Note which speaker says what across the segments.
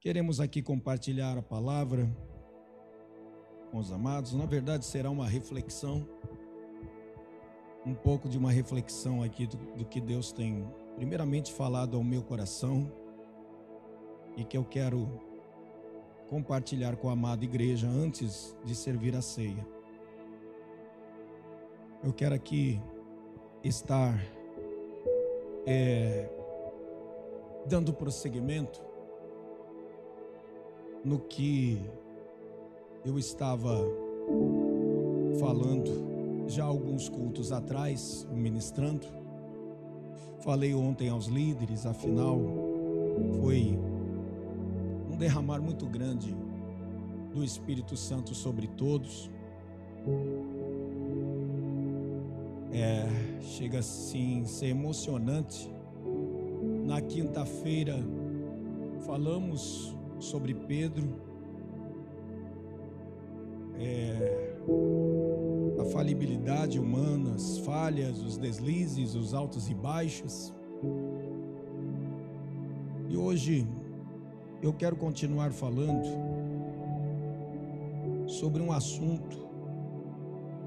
Speaker 1: Queremos aqui compartilhar a palavra com os amados. Na verdade, será uma reflexão, um pouco de uma reflexão aqui do que Deus tem primeiramente falado ao meu coração e que eu quero compartilhar com a amada igreja antes de servir a ceia. Eu quero aqui estar dando prosseguimento no que eu estava falando já alguns cultos atrás, ministrando. Falei ontem aos líderes, afinal foi um derramar muito grande do Espírito Santo sobre todos. Chega assim a ser emocionante. Na quinta-feira falamos sobre Pedro, a falibilidade humana, as falhas, os deslizes, os altos e baixos. E hoje eu quero continuar falando sobre um assunto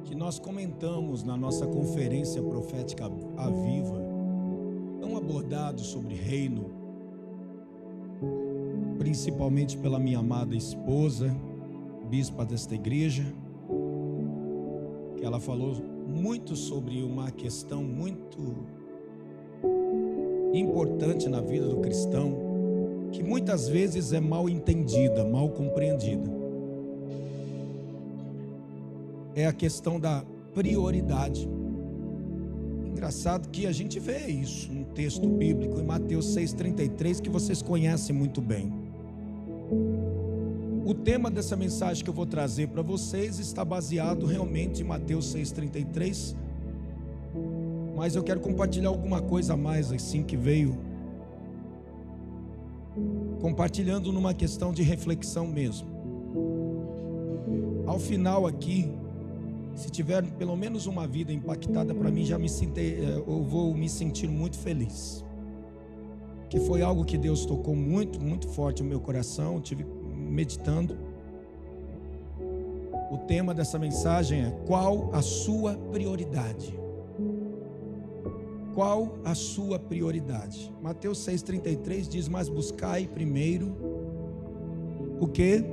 Speaker 1: que nós comentamos na nossa conferência profética Aviva, tão abordado sobre reino, principalmente pela minha amada esposa, bispa desta igreja, que ela falou muito sobre uma questão muito importante na vida do cristão, que muitas vezes é mal entendida, mal compreendida. É a questão da prioridade. Engraçado que a gente vê isso no texto bíblico, em Mateus 6,33, que vocês conhecem muito bem. O tema dessa mensagem que eu vou trazer para vocês está baseado realmente em Mateus 6,33, mas eu quero compartilhar alguma coisa a mais assim que veio, compartilhando numa questão de reflexão mesmo. Ao final aqui, se tiver pelo menos uma vida impactada para mim, eu vou me sentir muito feliz. Que foi algo que Deus tocou muito, muito forte no meu coração. Eu tive meditando. O tema dessa mensagem é: qual a sua prioridade? Qual a sua prioridade? Mateus 6,33 diz: mas buscai primeiro o quê?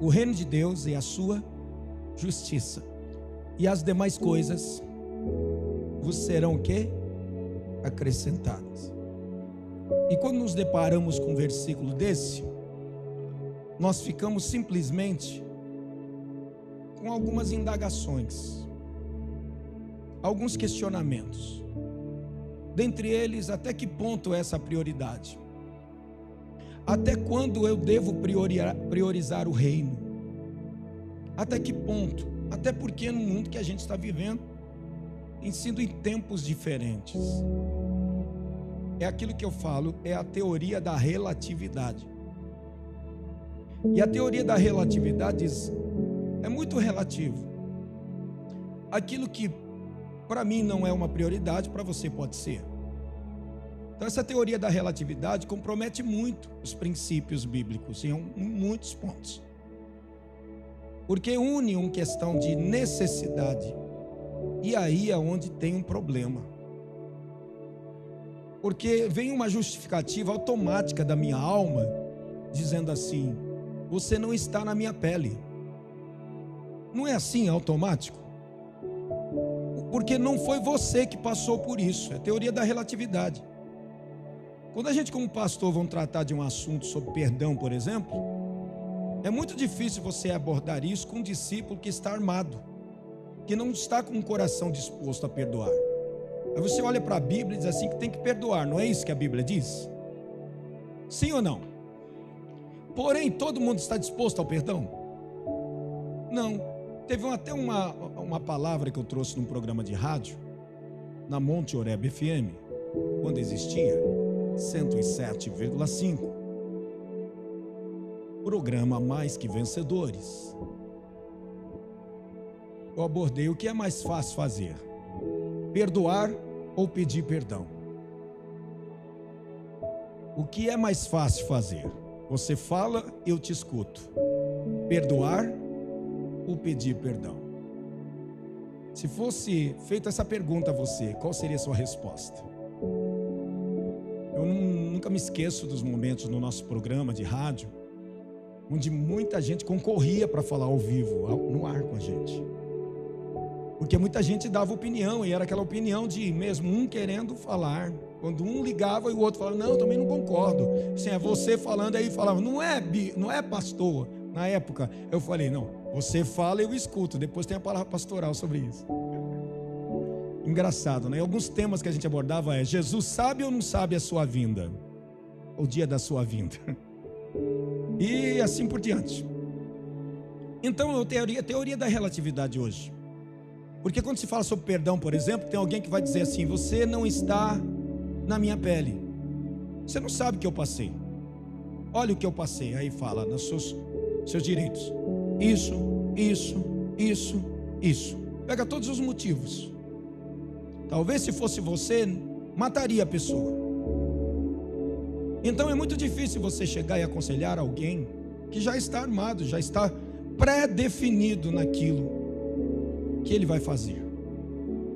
Speaker 1: O reino de Deus e a sua justiça, e as demais coisas vos serão o quê? Acrescentadas. E quando nos deparamos com um versículo desse, nós ficamos simplesmente com algumas indagações, alguns questionamentos. Dentre eles, até que ponto é essa prioridade? Até quando eu devo priorizar o reino? Até que ponto? Até porque no mundo que a gente está vivendo, sido em tempos diferentes. É aquilo que eu falo, é a teoria da relatividade. E a teoria da relatividade diz, é muito relativo. Aquilo que para mim não é uma prioridade, para você pode ser. Então essa teoria da relatividade compromete muito os princípios bíblicos em muitos pontos. Porque une uma questão de necessidade, e aí é onde tem um problema. Porque vem uma justificativa automática da minha alma, dizendo assim: você não está na minha pele. Não é assim automático? Porque não foi você que passou por isso, é a teoria da relatividade. Quando a gente como pastor vamos tratar de um assunto sobre perdão, por exemplo, é muito difícil você abordar isso com um discípulo que está armado, que não está com o coração disposto a perdoar. Aí você olha para a Bíblia e diz assim que tem que perdoar, não é isso que a Bíblia diz? Sim ou não? Porém, todo mundo está disposto ao perdão? Não. Teve até uma palavra que eu trouxe num programa de rádio, na Monte Oreb FM, quando existia 107,5. Programa Mais Que Vencedores. Eu abordei o que é mais fácil fazer: perdoar ou pedir perdão. O que é mais fácil fazer? Você fala, eu te escuto. Perdoar ou pedir perdão? Se fosse feita essa pergunta a você, qual seria a sua resposta? Eu nunca me esqueço dos momentos no nosso programa de rádio, onde muita gente concorria para falar ao vivo, no ar com a gente. Porque muita gente dava opinião, e era aquela opinião de mesmo um querendo falar. Quando um ligava e o outro falava, não, eu também não concordo. Assim, é você falando, aí falava, não é pastor. Na época, eu falei, não, você fala e eu escuto. Depois tem a palavra pastoral sobre isso. Engraçado, né? Alguns temas que a gente abordava é, Jesus sabe ou não sabe a sua vinda? O dia da sua vinda. E assim por diante. Então, a teoria da relatividade hoje. Porque quando se fala sobre perdão, por exemplo, tem alguém que vai dizer assim, você não está na minha pele. Você não sabe o que eu passei. Olha o que eu passei. Aí fala nos seus direitos. Isso. Pega todos os motivos. Talvez se fosse você, mataria a pessoa. Então é muito difícil você chegar e aconselhar alguém que já está armado, já está pré-definido naquilo que ele vai fazer.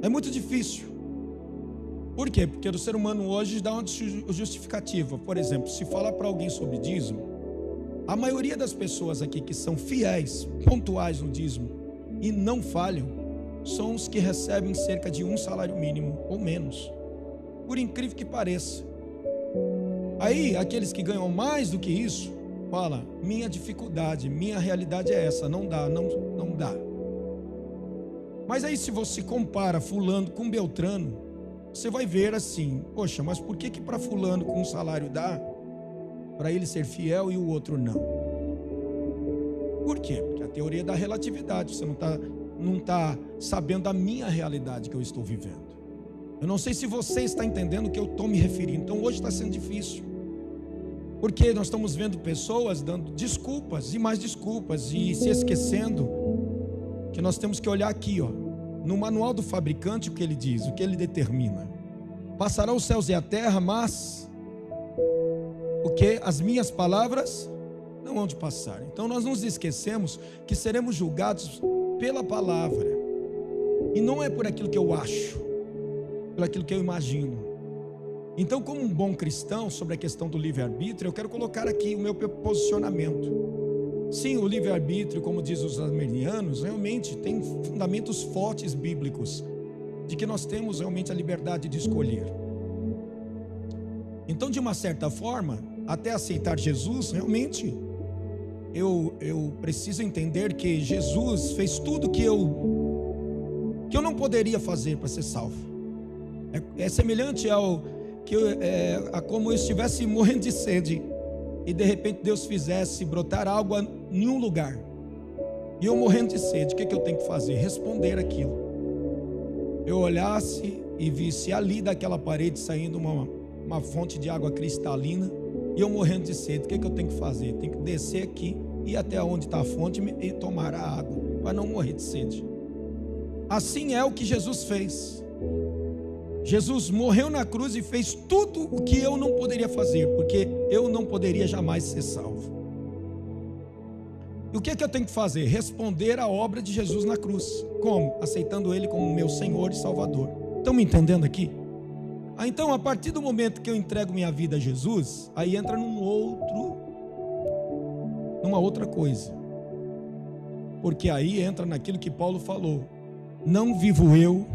Speaker 1: É muito difícil. Por quê? Porque o ser humano hoje dá uma justificativa. Por exemplo, se falar para alguém sobre dízimo, a maioria das pessoas aqui que são fiéis, pontuais no dízimo e não falham, são os que recebem cerca de um salário mínimo ou menos. Por incrível que pareça. Aí, aqueles que ganham mais do que isso, fala, minha dificuldade, minha realidade é essa, não dá. Mas aí se você compara fulano com Beltrano, você vai ver assim, poxa, mas por que para fulano com um salário dá, para ele ser fiel e o outro não? Por quê? Porque a teoria da relatividade, você não está sabendo da minha realidade que eu estou vivendo. Eu não sei se você está entendendo o que eu estou me referindo. Então hoje está sendo difícil, porque nós estamos vendo pessoas dando desculpas e mais desculpas e se esquecendo que nós temos que olhar aqui, ó, no manual do fabricante, o que ele diz, o que ele determina. Passarão os céus e a terra, mas o que? As minhas palavras não vão de passar. Então nós nos esquecemos que seremos julgados pela palavra. E não é por aquilo que eu acho, por aquilo que eu imagino. Então, como um bom cristão, sobre a questão do livre-arbítrio, eu quero colocar aqui o meu posicionamento. Sim, o livre-arbítrio, como diz os arminianos, realmente tem fundamentos fortes bíblicos, de que nós temos realmente a liberdade de escolher. Então, de uma certa forma, até aceitar Jesus, realmente, eu preciso entender que Jesus fez tudo que eu não poderia fazer para ser salvo. É semelhante a como eu estivesse morrendo de sede e de repente Deus fizesse brotar água em um lugar e eu morrendo de sede. O que eu tenho que fazer? Responder aquilo. Eu olhasse e visse ali daquela parede saindo uma fonte de água cristalina e eu morrendo de sede. O que eu tenho que fazer? Tenho que descer aqui, ir até onde está a fonte e tomar a água para não morrer de sede. Assim é o que Jesus fez. Jesus morreu na cruz e fez tudo o que eu não poderia fazer, porque eu não poderia jamais ser salvo. E o que eu tenho que fazer? Responder à obra de Jesus na cruz. Como? Aceitando Ele como meu Senhor e Salvador. Estão me entendendo aqui? Então, a partir do momento que eu entrego minha vida a Jesus, aí entra numa outra coisa. Porque aí entra naquilo que Paulo falou: não vivo eu,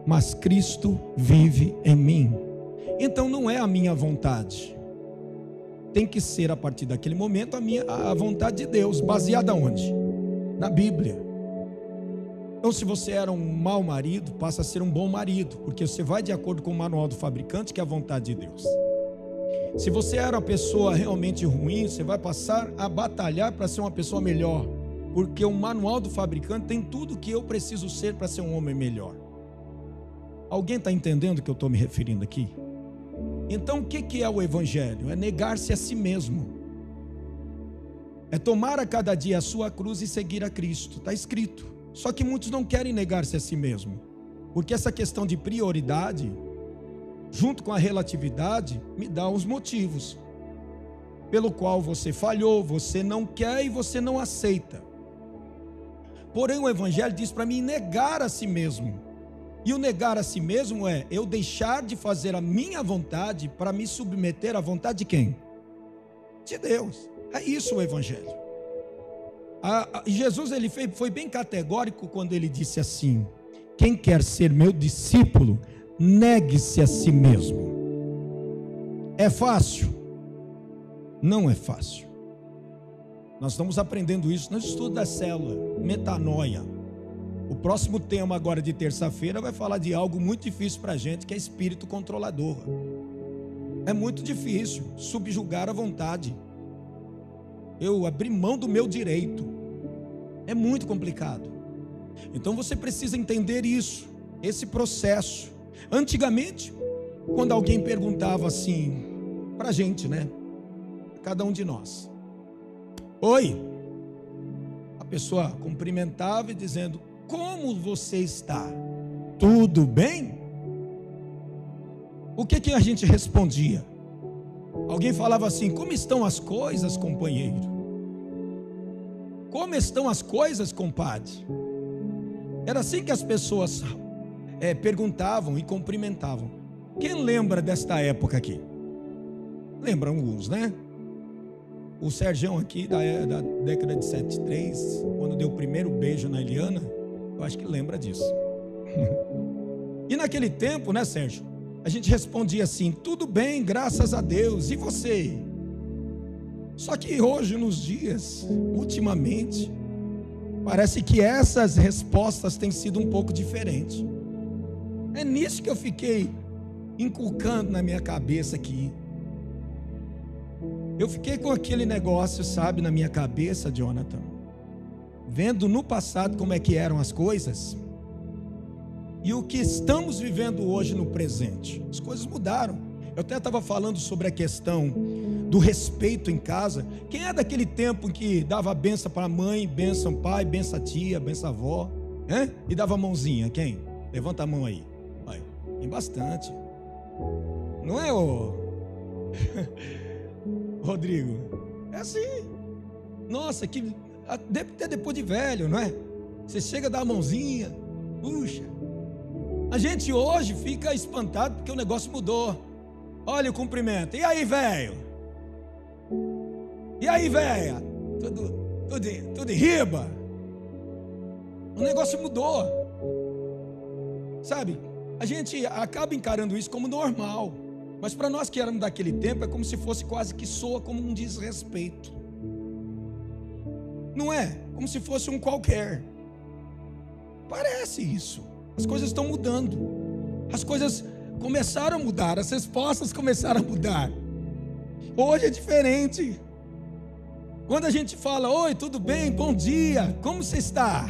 Speaker 1: mas Cristo vive em mim. Então não é a minha vontade, tem que ser a partir daquele momento a vontade de Deus, baseada onde? Na Bíblia. Então se você era um mau marido, passa a ser um bom marido, porque você vai de acordo com o manual do fabricante, que é a vontade de Deus. Se você era uma pessoa realmente ruim, você vai passar a batalhar para ser uma pessoa melhor, porque o manual do fabricante tem tudo o que eu preciso ser para ser um homem melhor. Alguém está entendendo o que eu estou me referindo aqui? Então o que é o Evangelho? É negar-se a si mesmo, é tomar a cada dia a sua cruz e seguir a Cristo. Está escrito. Só que muitos não querem negar-se a si mesmo, porque essa questão de prioridade junto com a relatividade, me dá os motivos pelo qual você falhou, você não quer e você não aceita. Porém, o Evangelho diz para mim negar a si mesmo. E o negar a si mesmo é eu deixar de fazer a minha vontade para me submeter à vontade de quem? De Deus. É isso o Evangelho. Jesus ele foi bem categórico quando ele disse assim: quem quer ser meu discípulo, negue-se a si mesmo. É fácil? Não é fácil. Nós estamos aprendendo isso no estudo da célula, metanoia. O próximo tema agora de terça-feira vai falar de algo muito difícil para a gente, que é espírito controlador. É muito difícil subjugar a vontade. Eu abri mão do meu direito. É muito complicado. Então você precisa entender isso, esse processo. Antigamente, quando alguém perguntava assim para a gente, né? Cada um de nós: oi. A pessoa cumprimentava e dizendo: como você está? Tudo bem? O que a gente respondia? Alguém falava assim: como estão as coisas, companheiro? Como estão as coisas, compadre? Era assim que as pessoas perguntavam e cumprimentavam. Quem lembra desta época aqui? Lembra alguns, né? O Sergião aqui da década de 73, quando deu o primeiro beijo na Eliana, eu acho que lembra disso. E naquele tempo, né, Sérgio? A gente respondia assim: tudo bem, graças a Deus, e você? Só que hoje, nos dias, ultimamente, parece que essas respostas têm sido um pouco diferentes. É nisso que eu fiquei inculcando na minha cabeça aqui. Eu fiquei com aquele negócio, sabe, na minha cabeça, Jonathan, vendo no passado como é que eram as coisas e o que estamos vivendo hoje no presente. As coisas mudaram. Eu até estava falando sobre a questão do respeito em casa. Quem é daquele tempo em que dava benção para a mãe, benção pai, benção a tia, benção a avó, hein? E dava mãozinha? Quem? Levanta a mão aí. Vai. Tem bastante. Não é, ô Rodrigo? É assim. Nossa, que até depois de velho, não é? Você chega a dar a mãozinha. Puxa. A gente hoje fica espantado porque o negócio mudou. Olha o cumprimento. E aí, velho? E aí, velha? Tudo em riba? O negócio mudou. Sabe? A gente acaba encarando isso como normal. Mas para nós que éramos daquele tempo, é como se fosse quase que soa como um desrespeito. Não é? Como se fosse um qualquer. Parece isso. As coisas estão mudando. As coisas começaram a mudar. As respostas começaram a mudar. Hoje é diferente. Quando a gente fala: oi, tudo bem? Bom dia. Como você está?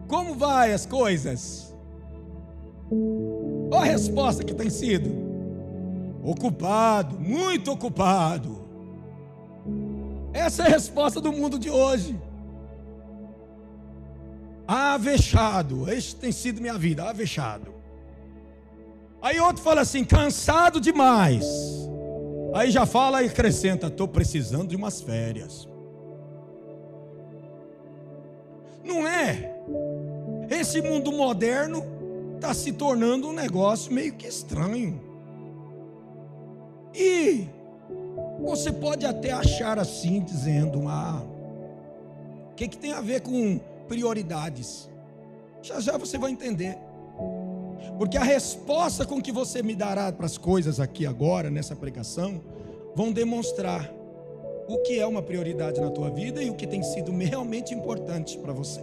Speaker 1: Como vai as coisas? Olha a resposta que tem sido: ocupado, muito ocupado. Essa é a resposta do mundo de hoje. Avexado, este tem sido minha vida, avexado. Aí outro fala assim: cansado demais. Aí já fala e acrescenta: estou precisando de umas férias. Não é? Esse mundo moderno está se tornando um negócio meio que estranho. E você pode até achar assim, dizendo: o que tem a ver com prioridades? Já você vai entender. Porque a resposta com que você me dará para as coisas aqui agora, nessa pregação, vão demonstrar o que é uma prioridade na tua vida e o que tem sido realmente importante para você.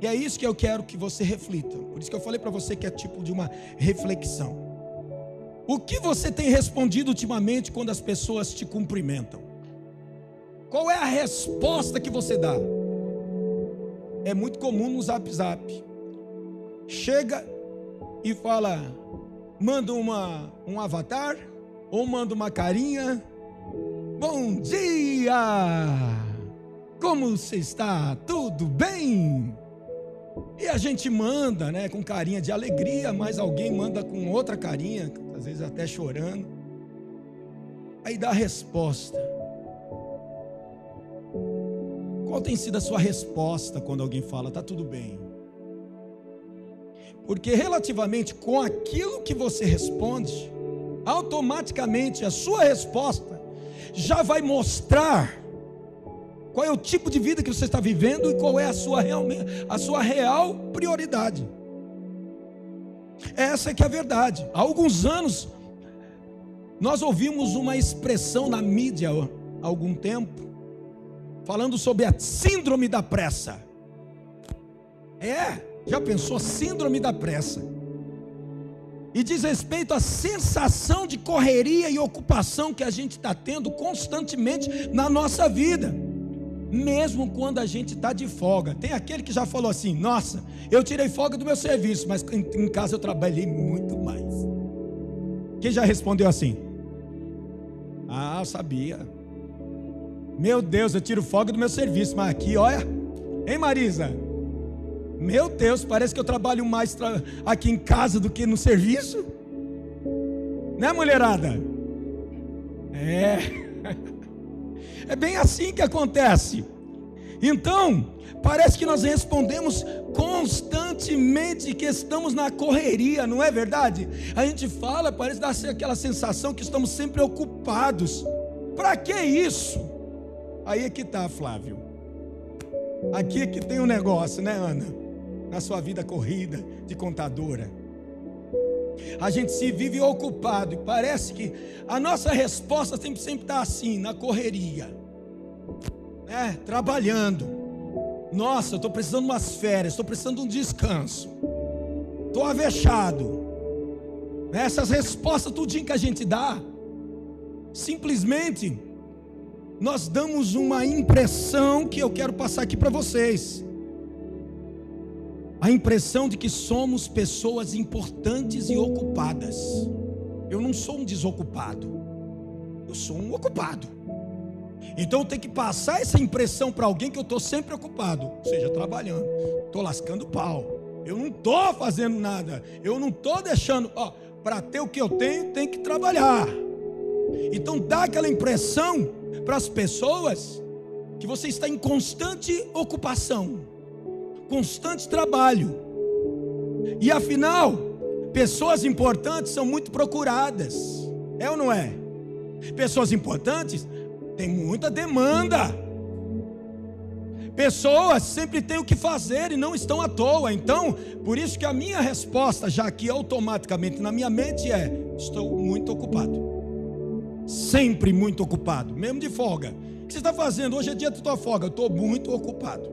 Speaker 1: E é isso que eu quero que você reflita. Por isso que eu falei para você que é tipo de uma reflexão. O que você tem respondido ultimamente quando as pessoas te cumprimentam? Qual é a resposta que você dá? É muito comum no Zap. Chega e fala, manda um avatar ou manda uma carinha. Bom dia! Como você está? Tudo bem? E a gente manda, né, com carinha de alegria, mas alguém manda com outra carinha, às vezes até chorando. Aí dá a resposta. Qual tem sido a sua resposta quando alguém fala, tá tudo bem? Porque relativamente com aquilo que você responde, automaticamente a sua resposta já vai mostrar qual é o tipo de vida que você está vivendo e qual é a sua real prioridade. Essa é que é a verdade. Há alguns anos, nós ouvimos uma expressão na mídia, há algum tempo, falando sobre a síndrome da pressa. Já pensou? Síndrome da pressa. E diz respeito à sensação de correria e ocupação que a gente está tendo constantemente na nossa vida, mesmo quando a gente está de folga. Tem aquele que já falou assim: nossa, eu tirei folga do meu serviço, mas em casa eu trabalhei muito mais. Quem já respondeu assim? Ah, eu sabia. Meu Deus, eu tiro folga do meu serviço, mas aqui, olha, hein, Marisa? Meu Deus, parece que eu trabalho mais aqui em casa do que no serviço. Né, mulherada? É bem assim que acontece. Então, parece que nós respondemos constantemente que estamos na correria, não é verdade? A gente fala, parece dar aquela sensação que estamos sempre ocupados. Para que isso? Aí é que está, Flávio. Aqui é que tem um negócio, né, Ana? Na sua vida corrida de contadora, a gente se vive ocupado e parece que a nossa resposta sempre está assim, na correria, né? Trabalhando. Nossa, eu estou precisando de umas férias, estou precisando de um descanso, estou avexado. Essas respostas tudinho que a gente dá, simplesmente nós damos uma impressão que eu quero passar aqui para vocês. A impressão de que somos pessoas importantes e ocupadas. Eu não sou um desocupado, eu sou um ocupado. Então eu tenho que passar essa impressão para alguém que eu estou sempre ocupado, ou seja, trabalhando, estou lascando pau, eu não estou fazendo nada, eu não estou deixando, para ter o que eu tenho, tem que trabalhar. Então dá aquela impressão para as pessoas que você está em constante ocupação, constante trabalho. E afinal, pessoas importantes são muito procuradas, é ou não é? Pessoas importantes têm muita demanda. Pessoas sempre têm o que fazer e não estão à toa. Então, por isso que a minha resposta, já aqui automaticamente na minha mente estou muito ocupado. Sempre muito ocupado, mesmo de folga. O que você está fazendo? Hoje é dia da tua folga. Eu estou muito ocupado.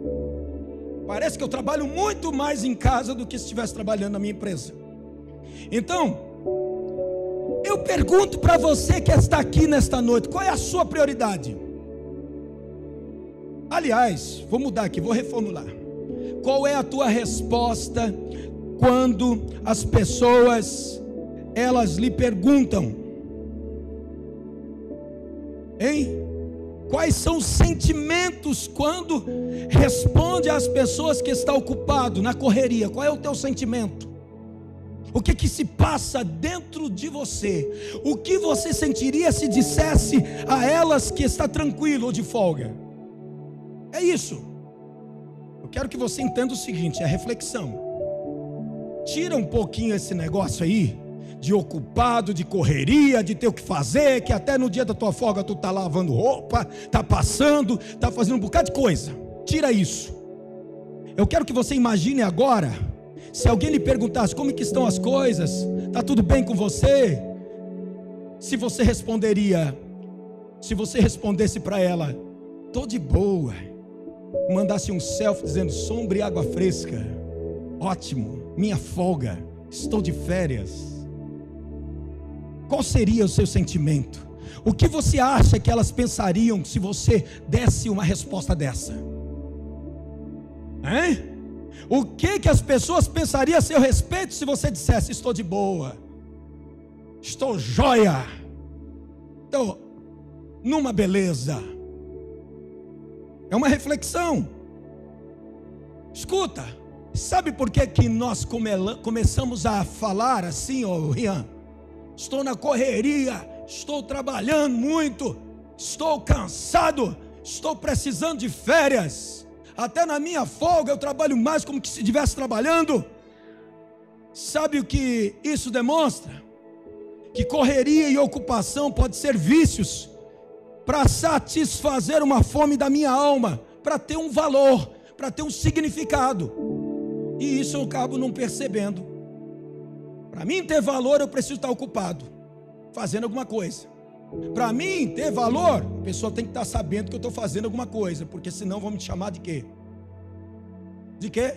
Speaker 1: Parece que eu trabalho muito mais em casa do que se estivesse trabalhando na minha empresa. Então, eu pergunto para você que está aqui nesta noite, qual é a sua prioridade? Aliás, vou mudar aqui, vou reformular. Qual é a tua resposta quando as pessoas, elas lhe perguntam? Hein? Quais são os sentimentos quando responde às pessoas que está ocupado na correria? Qual é o teu sentimento? O que se passa dentro de você? O que você sentiria se dissesse a elas que está tranquilo ou de folga? É isso. Eu quero que você entenda o seguinte, é reflexão. Tira um pouquinho esse negócio aí de ocupado, de correria, de ter o que fazer, que até no dia da tua folga tu está lavando roupa, está passando, está fazendo um bocado de coisa. Tira isso. Eu quero que você imagine agora, se alguém lhe perguntasse como que estão as coisas, está tudo bem com você? Se você responderia, se você respondesse para ela, estou de boa, mandasse um selfie dizendo sombra e água fresca, ótimo, minha folga, estou de férias. Qual seria o seu sentimento? O que você acha que elas pensariam se você desse uma resposta dessa? Hein? O que as pessoas pensariam a seu respeito se você dissesse estou de boa, estou jóia, estou numa beleza? É uma reflexão. Escuta, Sabe por que nós começamos a falar assim, Rian? Estou na correria, estou trabalhando muito, estou cansado, estou precisando de férias. Até na minha folga eu trabalho mais como se estivesse trabalhando. Sabe o que isso demonstra? Que correria e ocupação pode ser vícios para satisfazer uma fome da minha alma, para ter um valor, para ter um significado. E isso eu acabo não percebendo. Para mim ter valor, eu preciso estar ocupado, fazendo alguma coisa. Para mim ter valor, a pessoa tem que estar sabendo que eu estou fazendo alguma coisa, porque senão vão me chamar de quê? De quê?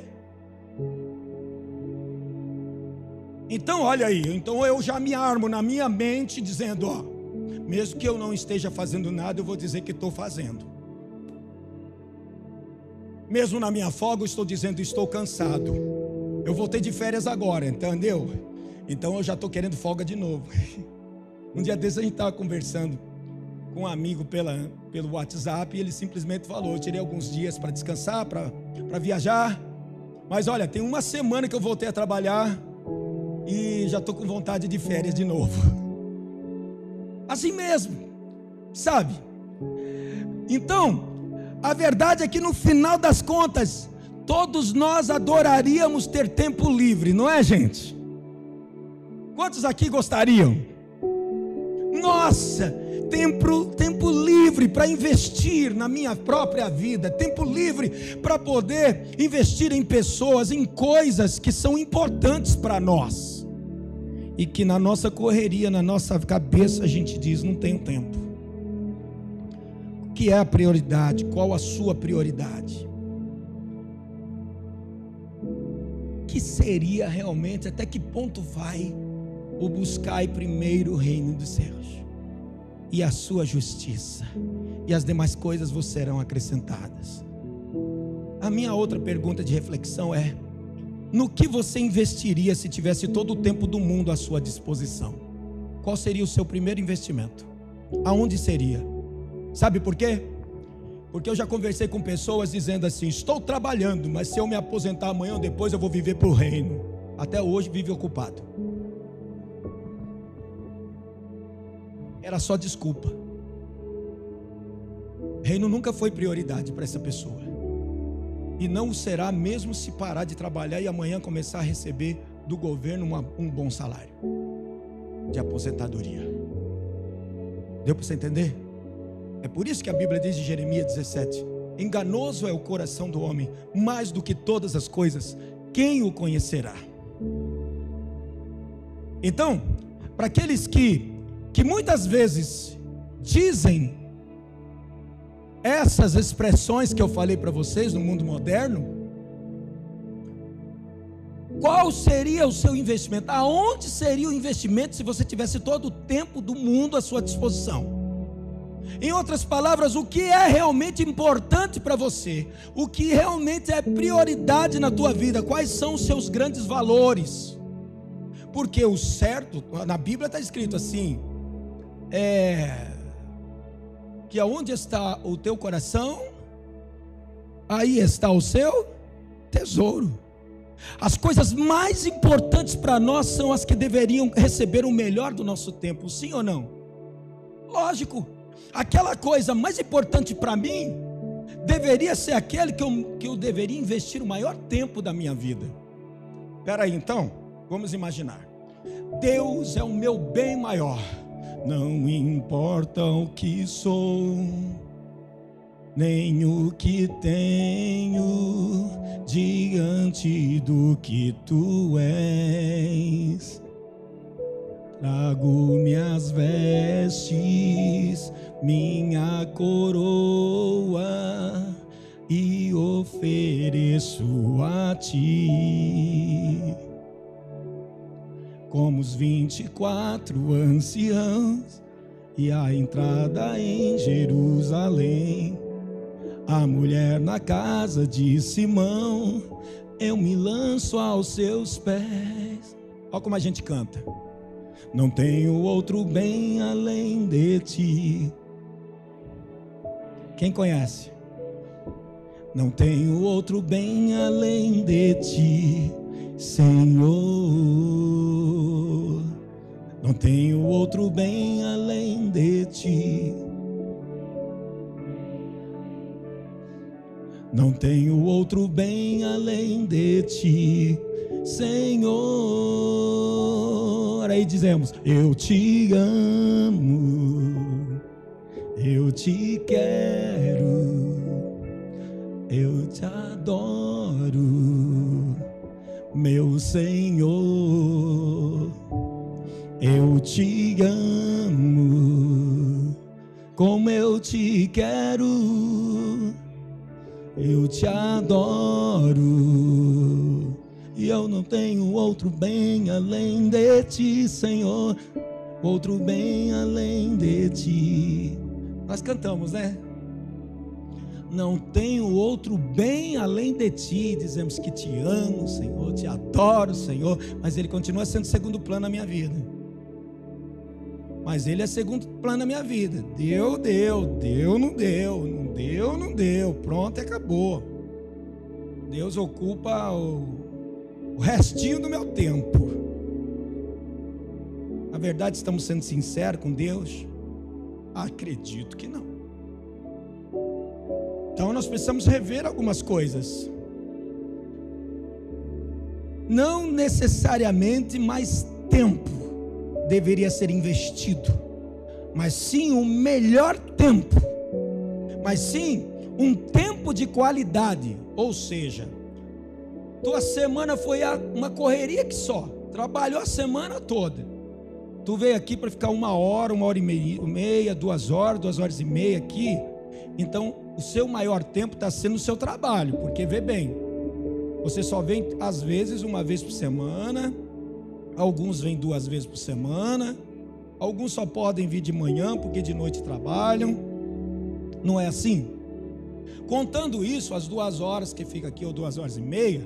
Speaker 1: Então olha aí, então eu já me armo na minha mente dizendo, ó, mesmo que eu não esteja fazendo nada, eu vou dizer que estou fazendo. Mesmo na minha folga, eu estou dizendo, estou cansado. Eu voltei de férias agora, entendeu? Então eu já estou querendo folga de novo. Um dia desses a gente estava conversando com um amigo pelo WhatsApp, e ele simplesmente falou, eu tirei alguns dias para descansar, para viajar. Mas olha, tem uma semana que eu voltei a trabalhar e já estou com vontade de férias de novo. Assim mesmo, sabe? Então, a verdade é que no final das contas, todos nós adoraríamos ter tempo livre, não é, gente? Quantos aqui gostariam? Nossa, tempo livre para investir na minha própria vida, tempo livre para poder investir em pessoas, em coisas que são importantes para nós, e que na nossa correria, na nossa cabeça a gente diz, não tenho tempo. O que é a prioridade? Qual a sua prioridade? O que seria realmente, até que ponto vai o buscar primeiro o reino dos céus e a sua justiça, e as demais coisas vos serão acrescentadas? A minha outra pergunta de reflexão é: no que você investiria se tivesse todo o tempo do mundo à sua disposição? Qual seria o seu primeiro investimento? Aonde seria? Sabe por quê? Porque eu já conversei com pessoas dizendo assim, estou trabalhando, mas se eu me aposentar amanhã ou depois eu vou viver para o reino. Até hoje vive ocupado. Era só desculpa. Reino nunca foi prioridade para essa pessoa, e não será mesmo se parar de trabalhar e amanhã começar a receber do governo um bom salário de aposentadoria. Deu para você entender? É por isso que a Bíblia diz em Jeremias 17, enganoso é o coração do homem, mais do que todas as coisas, quem o conhecerá? Então, para aqueles que muitas vezes dizem essas expressões que eu falei para vocês no mundo moderno, qual seria o seu investimento? Aonde seria o investimento se você tivesse todo o tempo do mundo à sua disposição? Em outras palavras, o que é realmente importante para você? O que realmente é prioridade na tua vida? Quais são os seus grandes valores? Porque o certo, na Bíblia está escrito assim, que aonde está o teu coração, aí está o seu tesouro. As coisas mais importantes para nós são as que deveriam receber o melhor do nosso tempo, sim ou não? Lógico, aquela coisa mais importante para mim deveria ser aquele que eu deveria investir o maior tempo da minha vida. Espera aí, então, vamos imaginar, Deus é o meu bem maior. Não importa o que sou, nem o que tenho, diante do que tu és. Trago minhas vestes, minha coroa, e ofereço a ti. Como os 24 anciãos e a entrada em Jerusalém, a mulher na casa de Simão, eu me lanço aos seus pés. Olha como a gente canta. Não tenho outro bem além de ti. Quem conhece? Não tenho outro bem além de ti, Senhor. Não tenho outro bem além de ti. Não tenho outro bem além de ti, Senhor. Aí dizemos: eu te amo, eu te quero, eu te adoro, meu Senhor. Eu te amo, como eu te quero, eu te adoro, e eu não tenho outro bem além de ti, Senhor. Outro bem além de ti. Nós cantamos, né? Não tenho outro bem além de ti. Dizemos que te amo, Senhor, te adoro, Senhor, mas Ele continua sendo segundo plano na minha vida. Mas Ele é segundo plano na minha vida. Deu, não deu, pronto, acabou. Deus ocupa o restinho do meu tempo. Na verdade, estamos sendo sinceros com Deus? Acredito que não. Então nós precisamos rever algumas coisas. Não necessariamente mais tempo deveria ser investido, mas sim o melhor tempo, mas sim um tempo de qualidade. Ou seja, tua semana foi uma correria que só, trabalhou a semana toda, tu veio aqui para ficar 1 hora, 1h30, 2 horas, 2 horas e meia aqui. Então o seu maior tempo está sendo o seu trabalho, porque vê bem, você só vem às vezes 1 vez por semana, alguns vêm 2 vezes por semana, alguns só podem vir de manhã porque de noite trabalham. Não é assim? Contando isso, as 2 horas que fica aqui, ou 2 horas e meia,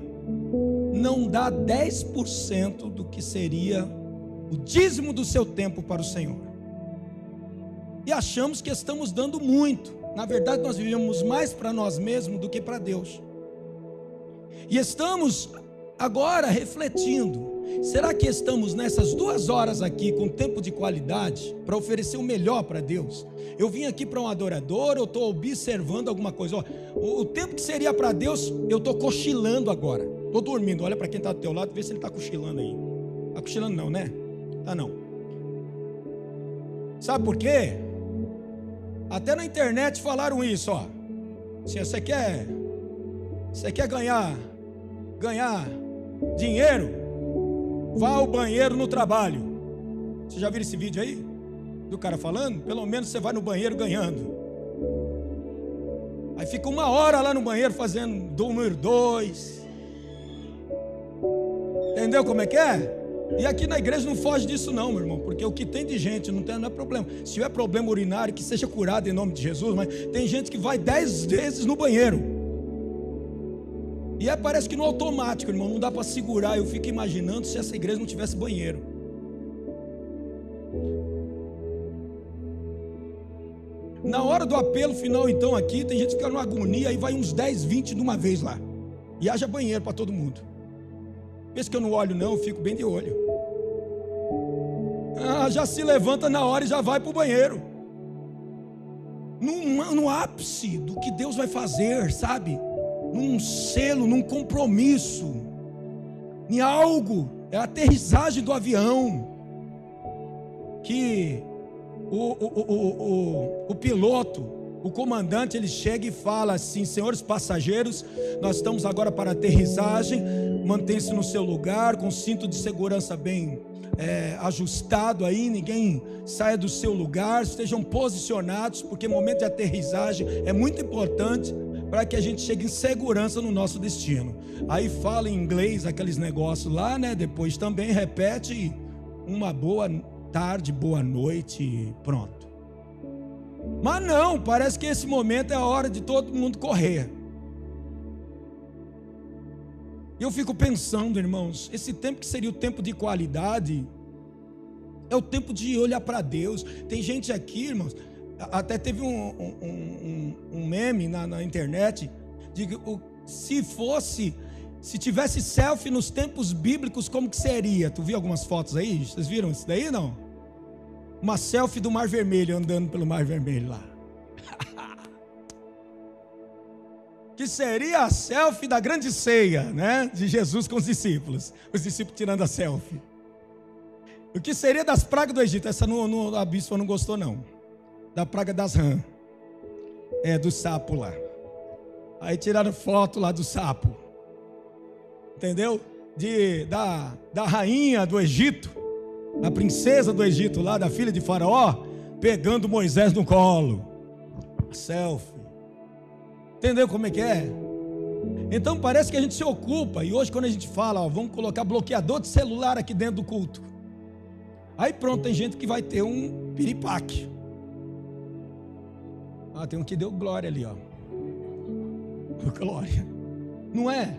Speaker 1: não dá 10% do que seria o dízimo do seu tempo para o Senhor. E achamos que estamos dando muito. Na verdade, nós vivemos mais para nós mesmos do que para Deus. E estamos agora refletindo: será que estamos nessas 2 horas aqui com tempo de qualidade para oferecer o melhor para Deus? Eu vim aqui para um adorador, eu estou observando alguma coisa. O tempo que seria para Deus, eu estou cochilando agora, estou dormindo. Olha para quem está do teu lado, vê se ele está cochilando aí. Está cochilando não, né? Tá não. Sabe por quê? Até na internet falaram isso, ó. Se você quer ganhar dinheiro, vá ao banheiro no trabalho. Você já viu esse vídeo aí? Do cara falando? Pelo menos você vai no banheiro ganhando. Aí fica 1 hora lá no banheiro fazendo número 2. Entendeu como é que é? E aqui na igreja não foge disso não, meu irmão. Porque o que tem de gente não é problema. Se tiver problema urinário, que seja curado em nome de Jesus. Mas tem gente que vai 10 vezes no banheiro. E aí parece que no automático, irmão, não dá para segurar. Eu fico imaginando se essa igreja não tivesse banheiro. Na hora do apelo final, então, aqui, tem gente que fica numa agonia, aí vai uns 10, 20 de uma vez lá. E haja banheiro para todo mundo. Pensa que eu não olho não, eu fico bem de olho. Já se levanta na hora e já vai para o banheiro. No ápice do que Deus vai fazer, sabe? Num selo, num compromisso, em algo, é a aterrissagem do avião, que o piloto, o comandante, ele chega e fala assim: senhores passageiros, nós estamos agora para a aterrissagem, mantenha-se no seu lugar, com cinto de segurança bem ajustado aí, ninguém saia do seu lugar, estejam posicionados, porque momento de aterrissagem é muito importante para que a gente chegue em segurança no nosso destino. Aí fala em inglês aqueles negócios lá, né? Depois também repete: uma boa tarde, boa noite, pronto. Mas não, parece que esse momento é a hora de todo mundo correr. Eu fico pensando, irmãos, esse tempo que seria o tempo de qualidade é o tempo de olhar para Deus. Tem gente aqui, irmãos, até teve um meme na internet, se tivesse selfie nos tempos bíblicos, como que seria? Tu viu algumas fotos aí? Vocês viram isso daí, não? Uma selfie do Mar Vermelho, andando pelo Mar Vermelho lá. Que seria a selfie da grande ceia, né? De Jesus com os discípulos tirando a selfie. O que seria das pragas do Egito? Essa a bispa não gostou não. Da praga das rãs. Do sapo lá. Aí tiraram foto lá do sapo. Entendeu? Da rainha do Egito, da princesa do Egito lá, da filha de Faraó, pegando Moisés no colo. Selfie. Entendeu como é que é? Então parece que a gente se ocupa. E hoje quando a gente fala, vamos colocar bloqueador de celular aqui dentro do culto. Aí pronto, tem gente que vai ter um piripaque. Tem um que deu glória ali, ó. Glória. Não é?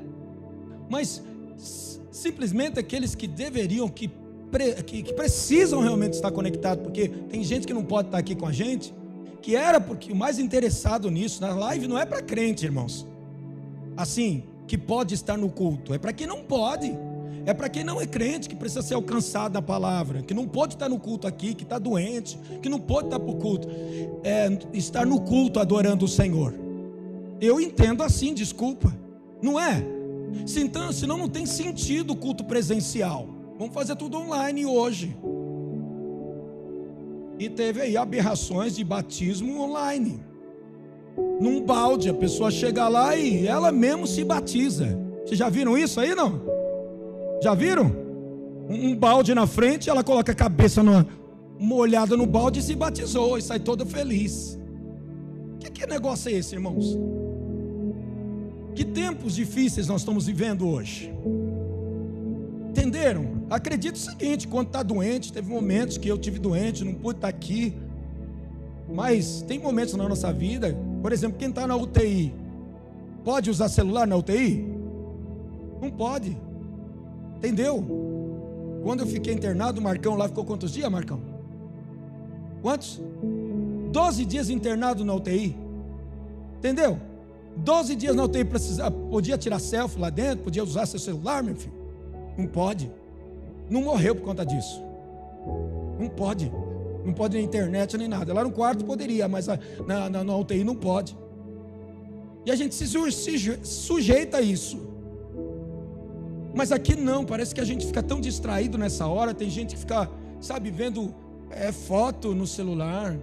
Speaker 1: Mas simplesmente aqueles que deveriam, que precisam realmente estar conectados, porque tem gente que não pode estar aqui com a gente, que era porque o mais interessado nisso, na live não é para crente, irmãos. Assim, que pode estar no culto, é para quem não pode. É para quem não é crente, que precisa ser alcançado na palavra, que não pode estar no culto aqui, que está doente, que não pode estar para o culto, estar no culto adorando o Senhor. Eu entendo assim, desculpa, não é? Senão não tem sentido o culto presencial. Vamos fazer tudo online hoje. E teve aí aberrações de batismo online. Num balde, a pessoa chega lá e ela mesmo se batiza. Vocês já viram isso aí, não? Já viram? Um balde na frente, ela coloca a cabeça molhada no balde e se batizou e sai toda feliz. Que negócio é esse, irmãos? Que tempos difíceis nós estamos vivendo hoje. Entenderam? Acredito o seguinte, quando está doente, teve momentos que eu tive doente, não pude estar aqui. Mas tem momentos na nossa vida, por exemplo, quem está na UTI, pode usar celular na UTI? Não pode. Entendeu? Quando eu fiquei internado, o Marcão lá ficou quantos dias, Marcão? Quantos? 12 dias internado na UTI. Entendeu? 12 dias na UTI, podia tirar selfie lá dentro, podia usar seu celular, meu filho? Não pode. Não morreu por conta disso. Não pode. Não pode na internet nem nada. Lá no quarto poderia, mas na UTI não pode. E a gente se sujeita a isso. Mas aqui não, parece que a gente fica tão distraído nessa hora. Tem gente que fica, vendo foto no celular,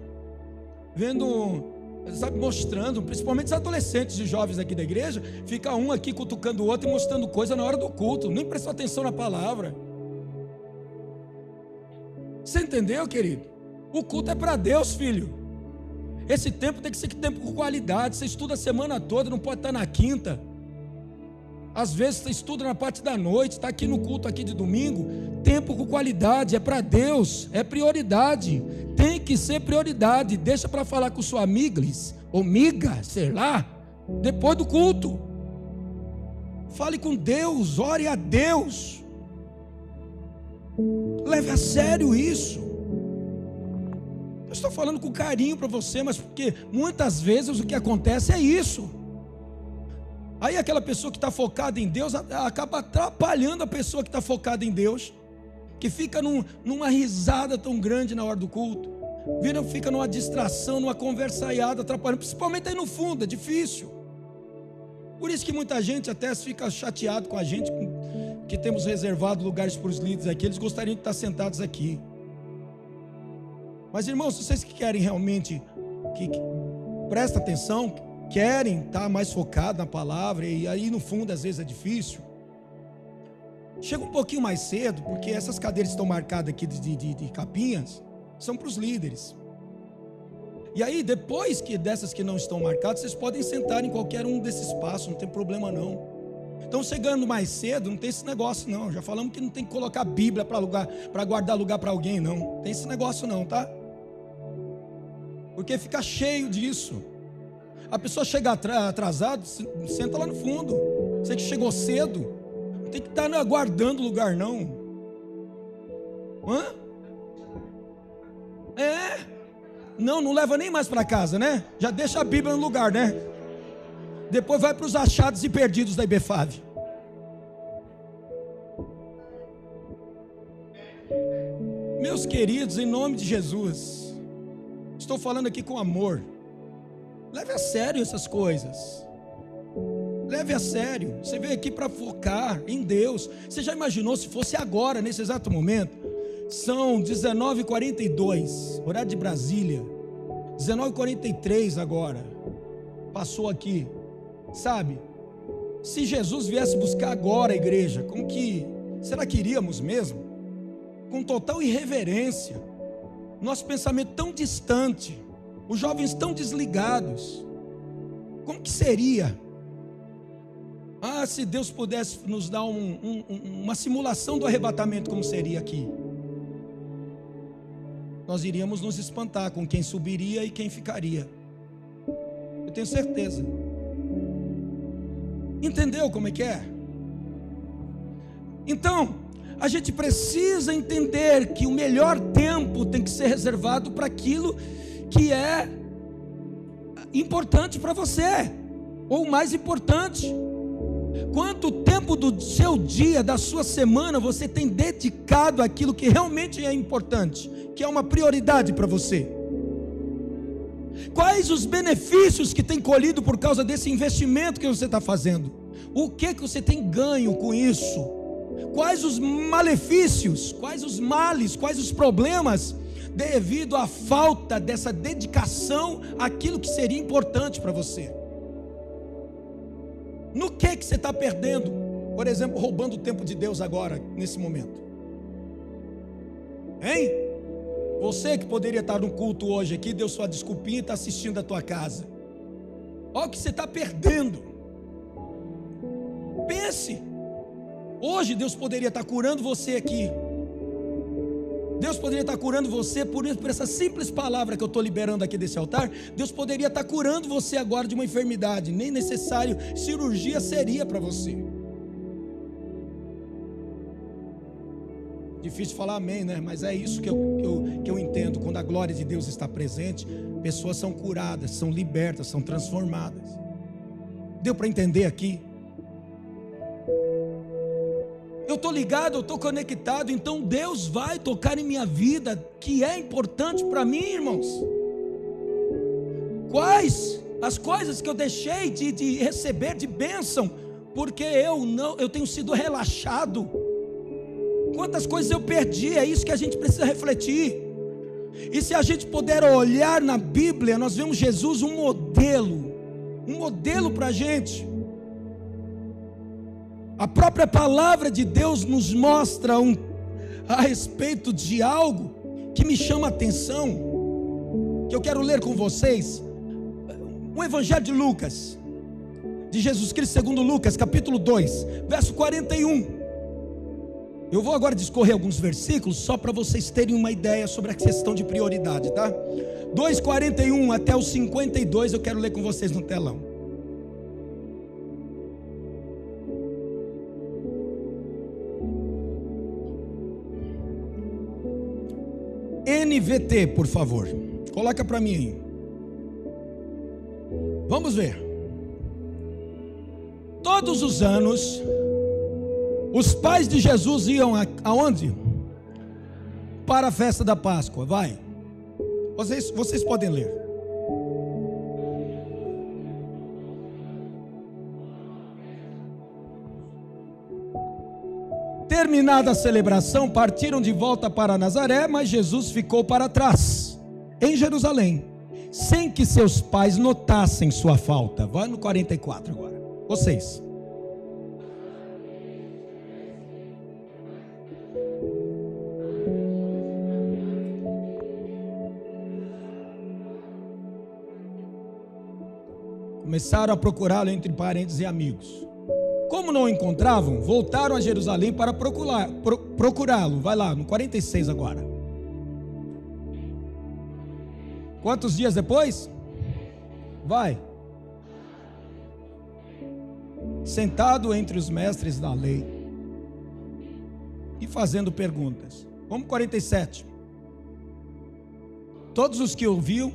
Speaker 1: vendo, mostrando, principalmente os adolescentes e jovens aqui da igreja, fica um aqui cutucando o outro e mostrando coisa na hora do culto, nem prestou atenção na palavra. Você entendeu, querido? O culto é para Deus, filho. Esse tempo tem que ser tempo com qualidade. Você estuda a semana toda, não pode estar na quinta. Às vezes você estuda na parte da noite, está aqui no culto aqui de domingo. Tempo com qualidade, é para Deus, é prioridade. Tem que ser prioridade. Deixa para falar com sua amiglis, ou miga, sei lá, depois do culto. Fale com Deus, ore a Deus. Leve a sério isso. Eu estou falando com carinho para você, mas porque muitas vezes o que acontece é isso. Aí aquela pessoa que está focada em Deus acaba atrapalhando a pessoa que está focada em Deus, que fica numa risada tão grande na hora do culto, fica numa distração, numa conversaiada, atrapalhando, principalmente aí no fundo, é difícil. Por isso que muita gente até fica chateado com a gente, que temos reservado lugares para os líderes aqui, eles gostariam de estar sentados aqui. Mas irmãos, vocês que querem realmente, que presta atenção, querem estar mais focados na palavra, e aí no fundo às vezes é difícil, chega um pouquinho mais cedo, porque essas cadeiras estão marcadas aqui de capinhas, são para os líderes. E aí depois dessas que não estão marcadas, vocês podem sentar em qualquer um desses espaços, não tem problema não. Então chegando mais cedo, não tem esse negócio não. Já falamos que não tem que colocar a Bíblia para guardar lugar para alguém, não tem esse negócio não, tá? Porque fica cheio disso. A pessoa chega atrasada, senta lá no fundo. Você que chegou cedo, não tem que estar aguardando lugar não. Não leva nem mais para casa, né? Já deixa a Bíblia no lugar, né? Depois vai para os achados e perdidos da IBFAV. Meus queridos, em nome de Jesus, estou falando aqui com amor. Leve a sério essas coisas. Leve a sério. Você veio aqui para focar em Deus. Você já imaginou se fosse agora, nesse exato momento? São 19h42, horário de Brasília. 19h43 agora. Passou aqui. Sabe? Se Jesus viesse buscar agora a igreja, como que... será que iríamos mesmo? Com total irreverência. Nosso pensamento tão distante. Os jovens tão desligados. Como que seria? Ah, se Deus pudesse nos dar uma simulação do arrebatamento, como seria aqui? Nós iríamos nos espantar com quem subiria e quem ficaria. Eu tenho certeza. Entendeu como é que é? Então, a gente precisa entender que o melhor tempo tem que ser reservado para aquilo que é importante para você, ou o mais importante. Quanto tempo do seu dia, da sua semana, você tem dedicado àquilo que realmente é importante, que é uma prioridade para você? Quais os benefícios que tem colhido por causa desse investimento que você está fazendo? O que você tem ganho com isso? Quais os malefícios, quais os males, quais os problemas devido à falta dessa dedicação àquilo que seria importante para você? No que você está perdendo? Por exemplo, roubando o tempo de Deus agora, nesse momento. Hein? Você que poderia estar no culto hoje aqui, deu sua desculpinha e está assistindo da tua casa. Olha o que você está perdendo. Pense. Hoje Deus poderia estar curando você aqui. Deus poderia estar curando você por essa simples palavra que eu estou liberando aqui desse altar. Deus poderia estar curando você agora de uma enfermidade. Nem necessário cirurgia seria para você. Difícil falar amém, né? Mas é isso que eu entendo. Quando a glória de Deus está presente, pessoas são curadas, são libertas, são transformadas. Deu para entender aqui? Eu estou ligado, eu estou conectado, então Deus vai tocar em minha vida, que é importante para mim, irmãos. Quais as coisas que eu deixei de receber de bênção, porque eu tenho sido relaxado? Quantas coisas eu perdi? É isso que a gente precisa refletir. E se a gente puder olhar na Bíblia, nós vemos Jesus um modelo para a gente. A própria palavra de Deus nos mostra a respeito de algo que me chama a atenção, que eu quero ler com vocês. O Evangelho de Lucas, de Jesus Cristo segundo Lucas, capítulo 2, verso 41. Eu vou agora discorrer alguns versículos, só para vocês terem uma ideia sobre a questão de prioridade, tá? 2:41 até o 52, eu quero ler com vocês no telão. NVT, por favor, coloca para mim aí. Vamos ver. Todos os anos, os pais de Jesus iam aonde? Para a festa da Páscoa. Vai. Vocês podem ler. Terminada a celebração, partiram de volta para Nazaré, mas Jesus ficou para trás, em Jerusalém, sem que seus pais notassem sua falta. Vai no 44 agora. Vocês. Começaram a procurá-lo entre parentes e amigos. Como não o encontravam, voltaram a Jerusalém para procurá-lo. Vai lá, no 46 agora. Quantos dias depois? Vai. Sentado entre os mestres da lei e fazendo perguntas. Vamos 47. Todos os que ouviam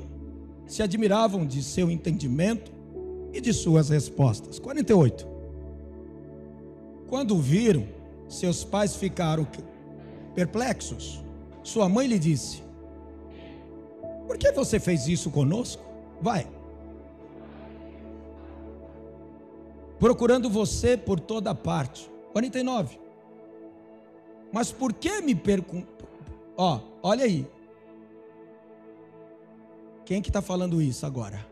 Speaker 1: se admiravam de seu entendimento e de suas respostas. 48. Quando viram, seus pais ficaram perplexos. Sua mãe lhe disse: por que você fez isso conosco? Vai. Procurando você por toda parte. 49. Mas por que me olha aí. Quem que está falando isso agora?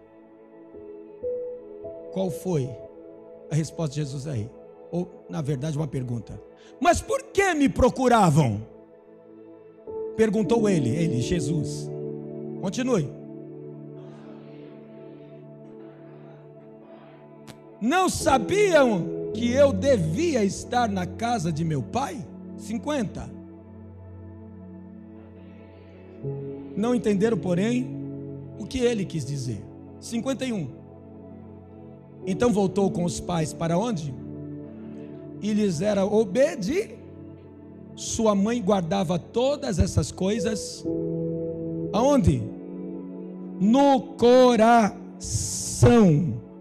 Speaker 1: Qual foi a resposta de Jesus aí? Ou, na verdade, uma pergunta. Mas por que me procuravam? Perguntou ele, Jesus. Continue. Não sabiam que eu devia estar na casa de meu pai? 50. Não entenderam, porém, o que ele quis dizer. 51. Então voltou com os pais para onde? E lhes era obediente. Sua mãe guardava todas essas coisas aonde? No coração.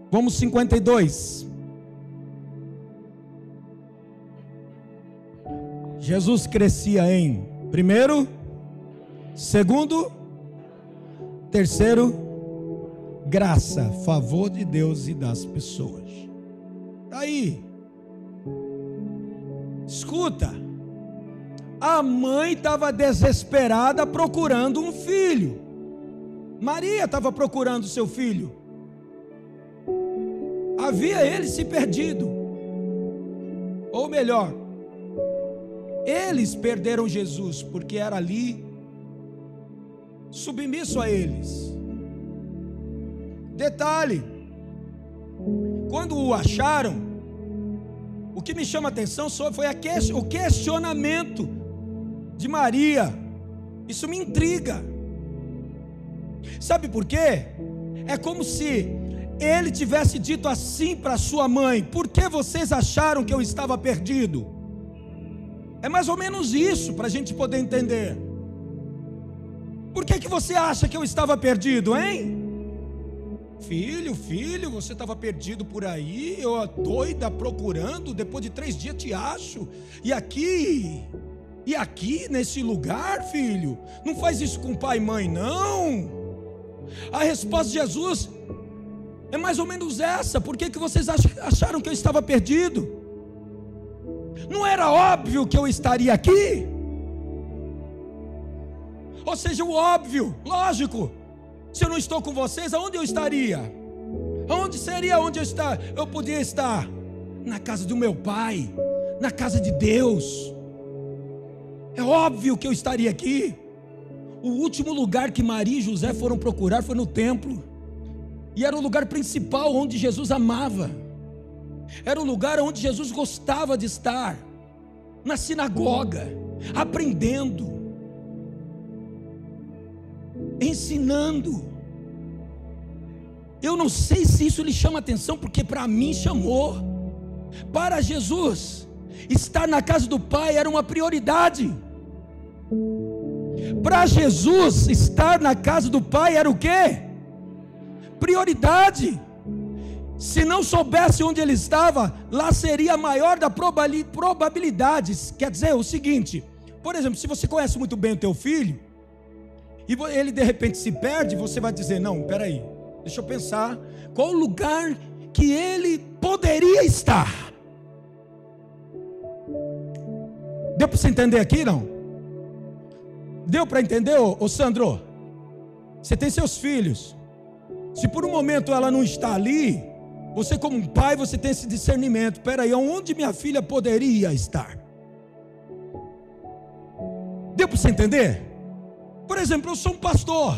Speaker 1: Vamos 52. Jesus crescia em primeiro, segundo, terceiro, graça, favor de Deus e das pessoas. Aí, escuta, a mãe estava desesperada procurando um filho. Maria estava procurando seu filho. Havia ele se perdido. Ou melhor, eles perderam Jesus, porque era ali, submisso a eles. Detalhe, quando o acharam, o que me chama a atenção foi o questionamento de Maria. Isso me intriga. Sabe por quê? É como se ele tivesse dito assim para sua mãe: por que vocês acharam que eu estava perdido? É mais ou menos isso, para a gente poder entender. Por que você acha que eu estava perdido, hein? Filho, você estava perdido por aí, eu doida procurando, depois de 3 dias te acho, e aqui nesse lugar, filho, não faz isso com pai e mãe, não. A resposta de Jesus é mais ou menos essa: por que vocês acharam que eu estava perdido? Não era óbvio que eu estaria aqui? Ou seja, o óbvio, lógico. Se eu não estou com vocês, aonde eu estaria? Aonde seria onde eu podia estar? Na casa do meu pai, na casa de Deus. É óbvio que eu estaria aqui. O último lugar que Maria e José foram procurar foi no templo. E era o lugar principal onde Jesus amava. Era o lugar onde Jesus gostava de estar. Na sinagoga, aprendendo, ensinando. Eu não sei se isso lhe chama atenção, porque para mim chamou. Para Jesus, estar na casa do Pai era uma prioridade. Para Jesus, estar na casa do Pai era o quê? Prioridade. Se não soubesse onde ele estava, lá seria a maior da probabilidades. Quer dizer o seguinte: por exemplo, se você conhece muito bem o teu filho, e ele de repente se perde, você vai dizer: não, peraí, deixa eu pensar, qual o lugar que ele poderia estar? Deu para você entender aqui, não? Deu para entender, ô Sandro? Você tem seus filhos. Se por um momento ela não está ali, você como um pai, você tem esse discernimento: peraí, onde minha filha poderia estar? Deu para você entender? Por exemplo, eu sou um pastor,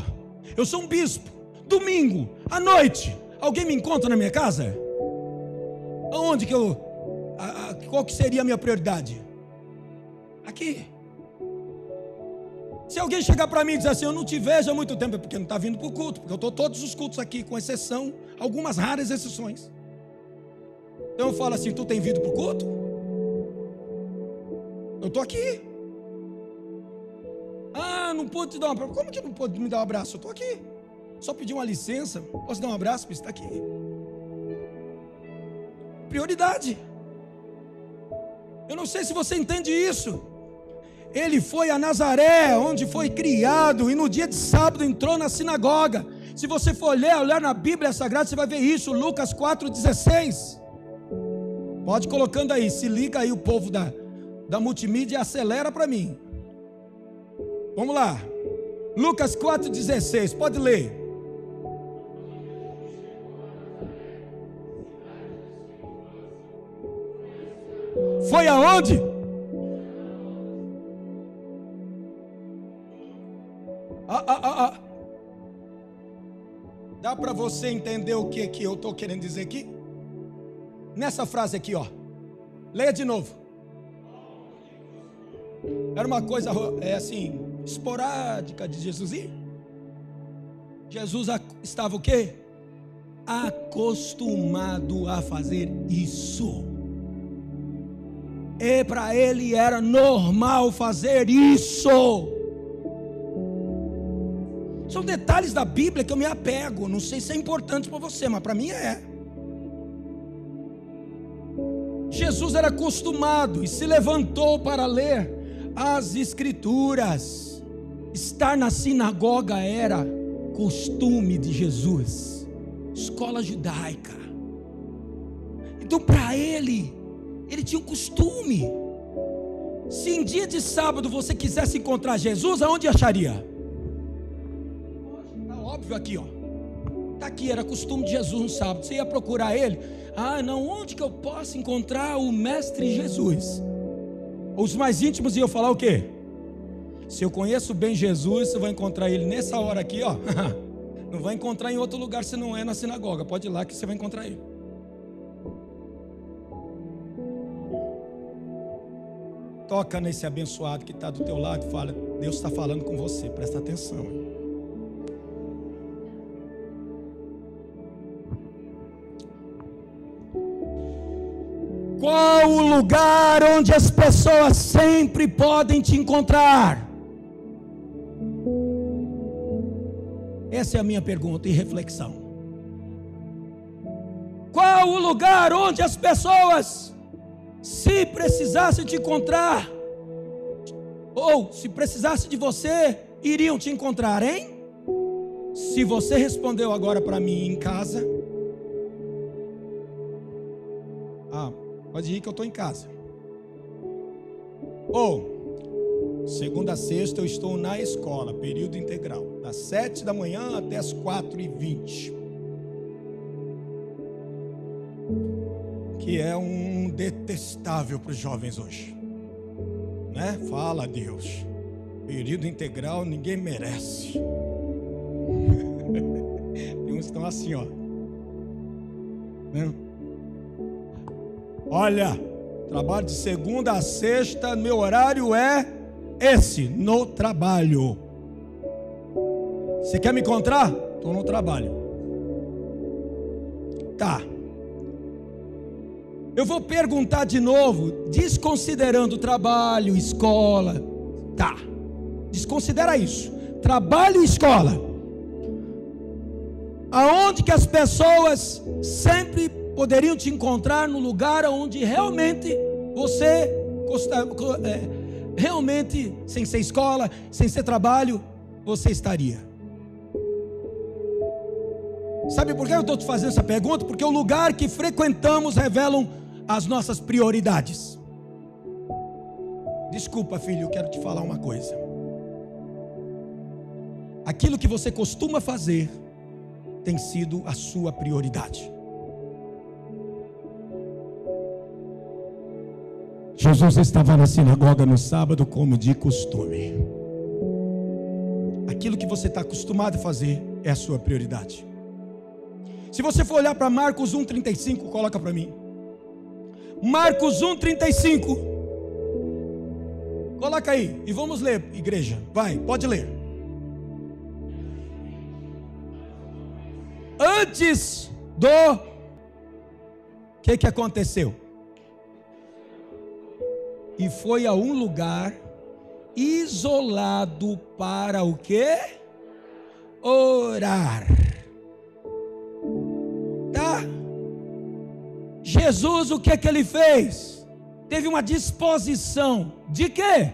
Speaker 1: eu sou um bispo. Domingo, à noite, alguém me encontra na minha casa? Aonde que qual que seria a minha prioridade? Aqui. Se alguém chegar para mim e dizer assim: eu não te vejo há muito tempo, é porque não está vindo para o culto, porque eu estou todos os cultos aqui, com exceção, algumas raras exceções. Então eu falo assim: tu tem vindo para o culto? Eu estou aqui. Ah, não pude te dar um abraço. Como que não pode me dar um abraço? Eu estou aqui. Só pedir uma licença, posso dar um abraço para estar aqui? prioridade. Eu não sei se você entende isso. Ele foi a Nazaré, onde foi criado, e no dia de sábado entrou na sinagoga. Se você for olhar na Bíblia Sagrada, você vai ver isso, Lucas 4,16. Pode colocando aí, se liga aí o povo da multimídia e acelera para mim. Vamos lá, Lucas 4,16, pode ler. Foi aonde? Dá para você entender o que eu estou querendo dizer aqui? Nessa frase aqui, ó. Leia de novo. Era uma coisa assim, esporádica de Jesus ir. Jesus estava o quê? Acostumado a fazer isso. E para ele era normal fazer isso. São detalhes da Bíblia que eu me apego. Não sei se é importante para você, mas para mim é. Jesus era acostumado e se levantou para ler as Escrituras. Estar na sinagoga era costume de Jesus, escola judaica. Então para ele tinha um costume. Se em dia de sábado você quisesse encontrar Jesus, aonde acharia? Está óbvio aqui, ó. Está aqui, era costume de Jesus no sábado. Você ia procurar ele. Ah, não, onde que eu posso encontrar o Mestre Jesus? Os mais íntimos iam falar o quê? Se eu conheço bem Jesus, você vai encontrar ele nessa hora aqui, ó. Não vai encontrar em outro lugar se não é na sinagoga. Pode ir lá que você vai encontrar ele. Toca nesse abençoado que está do teu lado e fala: Deus está falando com você, presta atenção. Qual o lugar onde as pessoas sempre podem te encontrar? Essa é a minha pergunta e reflexão. Qual o lugar onde as pessoas, se precisassem te encontrar, ou se precisasse de você, iriam te encontrar, hein? Se você respondeu agora para mim em casa, pode ir que eu estou em casa. Ou, segunda a sexta eu estou na escola, período integral, das 7 da manhã até as 4h20. Que é um detestável para os jovens hoje, né? Fala Deus, período integral ninguém merece. Tem uns que estão assim, ó, né? Olha, trabalho de segunda a sexta, meu horário é esse, no trabalho. Você quer me encontrar? Estou no trabalho. Tá. Eu vou perguntar de novo, desconsiderando trabalho, escola. Tá. Desconsidera isso. Trabalho e escola. Aonde que as pessoas sempre poderiam te encontrar, no lugar onde realmente você realmente, sem ser escola, sem ser trabalho, você estaria. Sabe por que eu estou te fazendo essa pergunta? Porque o lugar que frequentamos revelam as nossas prioridades. Desculpa, filho, eu quero te falar uma coisa. Aquilo que você costuma fazer tem sido a sua prioridade. Jesus estava na sinagoga no sábado como de costume. Aquilo que você está acostumado a fazer é a sua prioridade. Se você for olhar para Marcos 1,35, coloca para mim. Marcos 1,35. Coloca aí e vamos ler, igreja. Vai, pode ler. Antes do... O que aconteceu? E foi a um lugar isolado para o quê? Orar. Tá? Jesus, o que é que ele fez? Teve uma disposição de quê?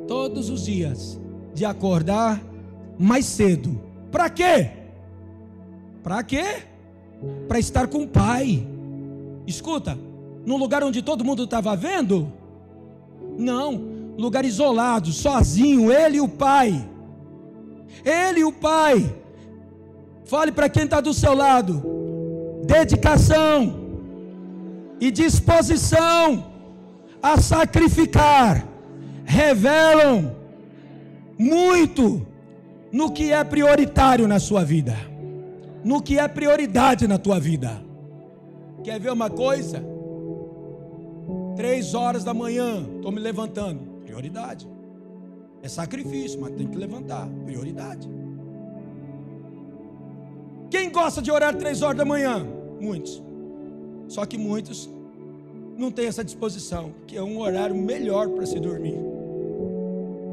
Speaker 1: Todos os dias, de acordar mais cedo. Para quê? Para quê? Para estar com o Pai. Escuta, num lugar onde todo mundo estava vendo? Não, lugar isolado, sozinho, ele e o Pai. Ele e o Pai. Fale para quem está do seu lado: dedicação e disposição a sacrificar revelam muito no que é prioritário na sua vida, no que é prioridade na tua vida. Quer ver uma coisa? 3 horas da manhã, estou me levantando, prioridade. É sacrifício, mas tem que levantar, prioridade. Quem gosta de orar 3 horas da manhã? Muitos. Só que muitos não têm essa disposição, que é um horário melhor para se dormir.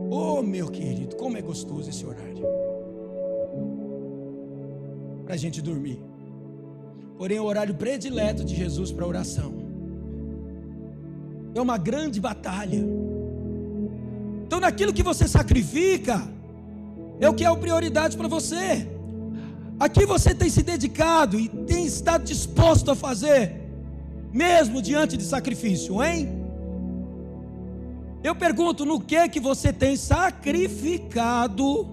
Speaker 1: Oh, meu querido, como é gostoso esse horário para a gente dormir. Porém, é o horário predileto de Jesus para oração. É uma grande batalha. Então, naquilo que você sacrifica, é o que é a prioridade para você. Aqui você tem se dedicado e tem estado disposto a fazer, mesmo diante de sacrifício, hein? Eu pergunto, no que você tem sacrificado?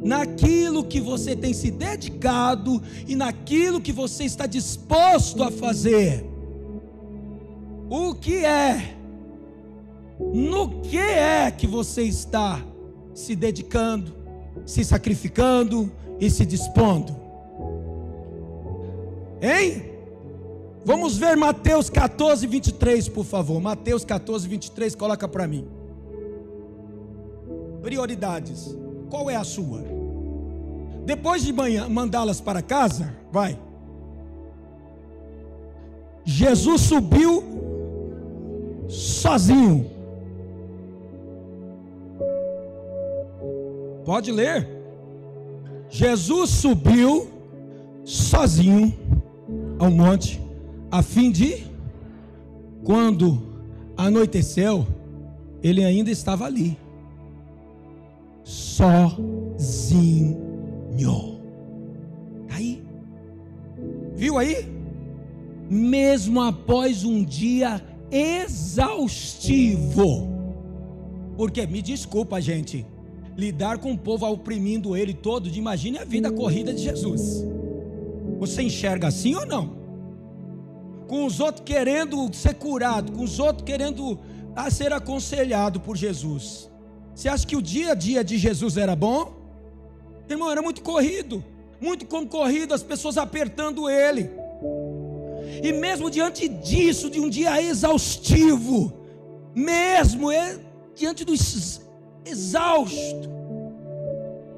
Speaker 1: Naquilo que você tem se dedicado e naquilo que você está disposto a fazer. O que é? No que é que você está se dedicando, se sacrificando e se dispondo? Hein? Vamos ver Mateus 14, 23, por favor. Mateus 14, 23, coloca para mim. Prioridades. Qual é a sua? Depois de mandá-las para casa, vai. Jesus subiu sozinho. Pode ler. Jesus subiu sozinho ao monte, a fim de, quando anoiteceu, ele ainda estava ali, sozinho. Aí, viu aí? Mesmo após um dia exaustivo, porque, me desculpa, gente, lidar com o povo oprimindo ele todo, imagine a vida corrida de Jesus. Você enxerga assim ou não? Com os outros querendo ser curado, com os outros querendo ser aconselhado por Jesus. Você acha que o dia a dia de Jesus era bom? Irmão, era muito corrido, muito concorrido, as pessoas apertando ele. E mesmo diante disso, de um dia exaustivo, mesmo diante do exausto,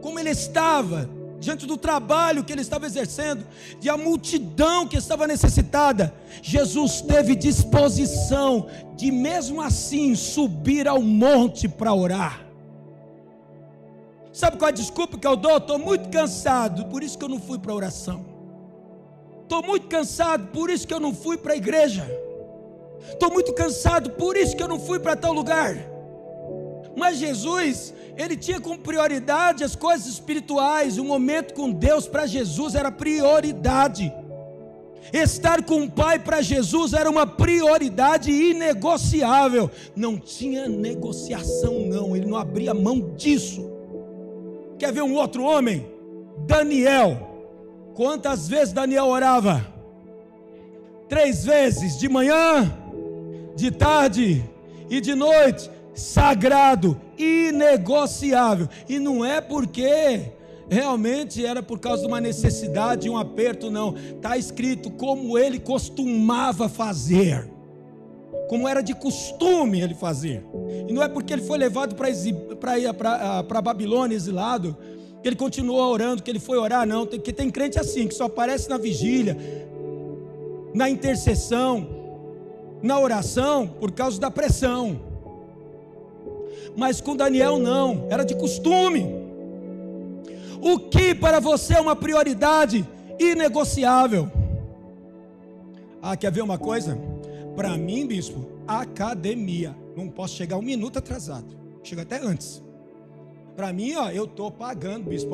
Speaker 1: como ele estava, diante do trabalho que ele estava exercendo, de a multidão que estava necessitada, Jesus teve disposição de mesmo assim subir ao monte para orar. Sabe qual é a desculpa que eu dou? Estou muito cansado, por isso que eu não fui para a oração. Estou muito cansado, por isso que eu não fui para a igreja. Estou muito cansado, por isso que eu não fui para tal lugar. Mas Jesus, ele tinha como prioridade as coisas espirituais. O momento com Deus para Jesus era prioridade. Estar com o Pai para Jesus era uma prioridade inegociável. Não tinha negociação não, ele não abria mão disso. Quer ver um outro homem? Daniel. Quantas vezes Daniel orava? 3 vezes, de manhã, de tarde e de noite. Sagrado, inegociável. E não é porque realmente era por causa de uma necessidade, um aperto, não. Está escrito como ele costumava fazer, como era de costume ele fazer. E não é porque ele foi levado para a Babilônia, exilado, que ele continuou orando, que ele foi orar, não. Que tem crente assim, que só aparece na vigília, na intercessão, na oração, por causa da pressão. Mas com Daniel não, era de costume. O que para você é uma prioridade inegociável? Ah, quer ver uma coisa? Para mim, bispo, academia. Não posso chegar 1 minuto atrasado. Chego até antes. Para mim, ó, eu estou pagando, bispo.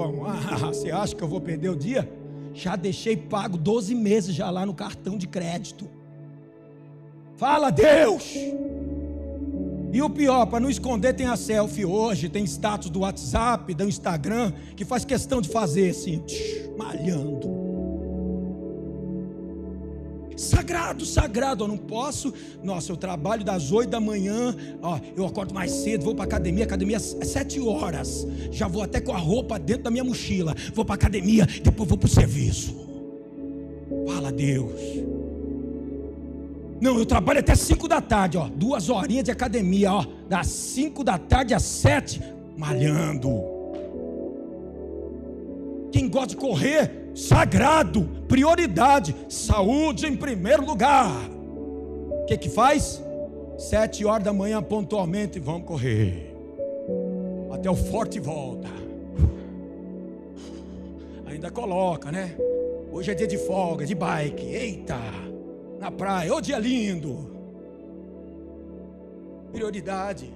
Speaker 1: Você acha que eu vou perder o dia? Já deixei pago 12 meses já lá no cartão de crédito. Fala, Deus! E o pior, para não esconder, tem a selfie hoje, tem status do WhatsApp, do Instagram, que faz questão de fazer assim, malhando. Sagrado, sagrado, eu não posso. Nossa, eu trabalho das 8 da manhã, ó, eu acordo mais cedo, vou para academia às 7 horas. Já vou até com a roupa dentro da minha mochila. Vou para academia, depois vou para o serviço. Fala, Deus. Não, eu trabalho até 5 da tarde, ó, 2 horinhas de academia, ó, das 5 da tarde às 7, malhando. Quem gosta de correr, sagrado, prioridade, saúde em primeiro lugar. O que faz? 7 horas da manhã pontualmente, vamos correr até o forte e volta. Ainda coloca, né? Hoje é dia de folga, de bike, eita, na praia, ô dia lindo. Prioridade.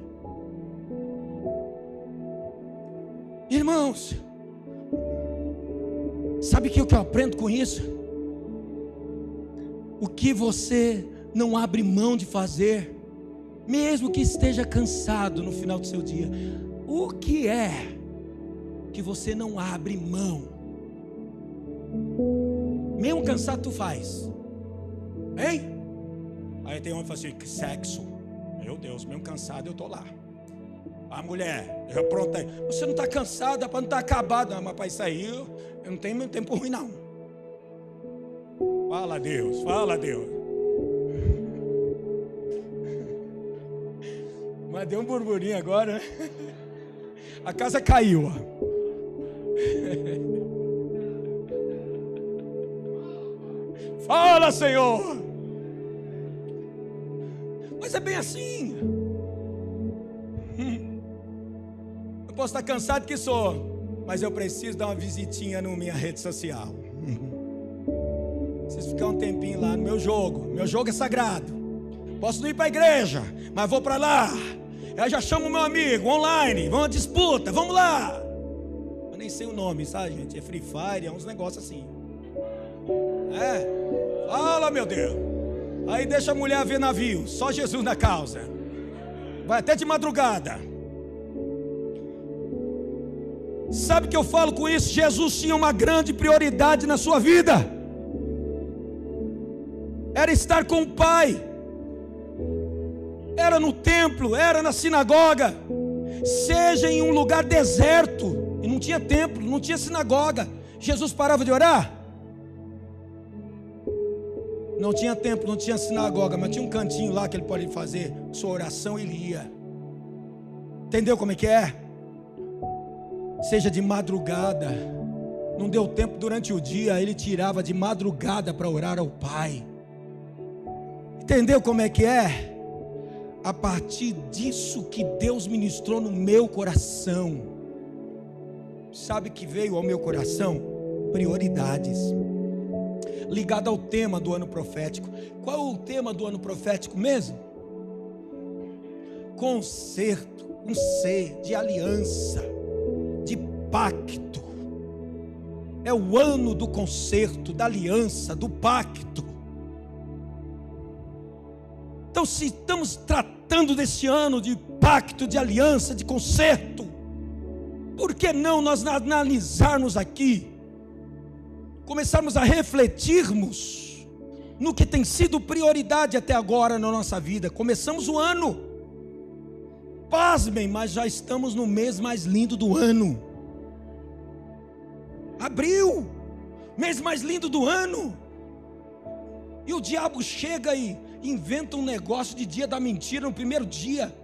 Speaker 1: Irmãos, sabe o que eu aprendo com isso? O que você não abre mão de fazer, mesmo que esteja cansado no final do seu dia. O que é que você não abre mão? Mesmo cansado tu faz. Hein? Aí tem homem que fala assim, que sexo. Meu Deus, mesmo cansado eu estou lá. A mulher, eu aprontei. Você não está cansado, para não estar acabado. Não, mas para isso aí, eu não tenho muito tempo ruim, não. Fala, Deus, fala, Deus. Mas deu um burburinho agora, né? A casa caiu, ó. Fala, Senhor. Mas é bem assim. Eu posso estar cansado que sou, mas eu preciso dar uma visitinha na minha rede social. Preciso ficar um tempinho lá no meu jogo. Meu jogo é sagrado. Posso não ir para a igreja, mas vou para lá. Eu já chamo meu amigo online. Vamos à disputa, vamos lá. Eu nem sei o nome, sabe, gente? É Free Fire, é uns negócios assim. Fala, meu Deus. Aí deixa a mulher ver navio. Só Jesus na causa. Vai até de madrugada. Sabe o que eu falo com isso? Jesus tinha uma grande prioridade na sua vida. Era estar com o Pai. Era no templo, era na sinagoga. Seja em um lugar deserto. E não tinha templo, não tinha sinagoga. Jesus parava de orar? Não tinha templo, não tinha sinagoga, mas tinha um cantinho lá que ele pode fazer sua oração e ele ia. Entendeu como é que é? Seja de madrugada. Não deu tempo durante o dia, ele tirava de madrugada para orar ao Pai. Entendeu como é que é? A partir disso que Deus ministrou no meu coração. Sabe que veio ao meu coração? Prioridades. Ligado ao tema do ano profético. Qual é o tema do ano profético mesmo? Concerto, um C de aliança, de pacto. É o ano do concerto, da aliança, do pacto. Então, se estamos tratando desse ano de pacto, de aliança, de concerto, por que não nós analisarmos aqui, começarmos a refletirmos no que tem sido prioridade até agora na nossa vida? Começamos o ano, pasmem, mas já estamos no mês mais lindo do ano. Abril, mês mais lindo do ano. E o diabo chega e inventa um negócio de dia da mentira no primeiro dia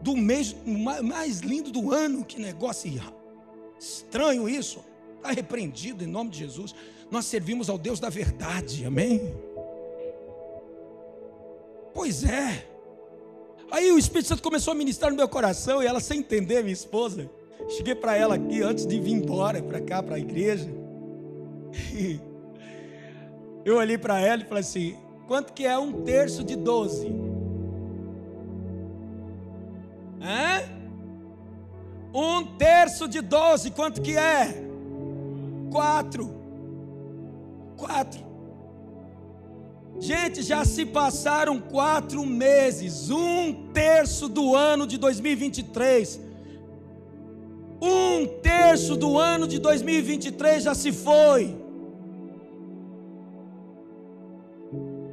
Speaker 1: do mês mais lindo do ano. Que negócio estranho isso. Está repreendido em nome de Jesus. Nós servimos ao Deus da verdade, amém? Pois é. Aí o Espírito Santo começou a ministrar no meu coração, e ela, sem entender, minha esposa, cheguei para ela aqui antes de vir embora para cá, para a igreja, e eu olhei para ela e falei assim: Quanto que é 1/3 de 12? Hã? 1/3 de 12, quanto que é? 4. Gente, já se passaram 4 meses, 1/3 do ano de 2023. 1/3 do ano de 2023 já se foi.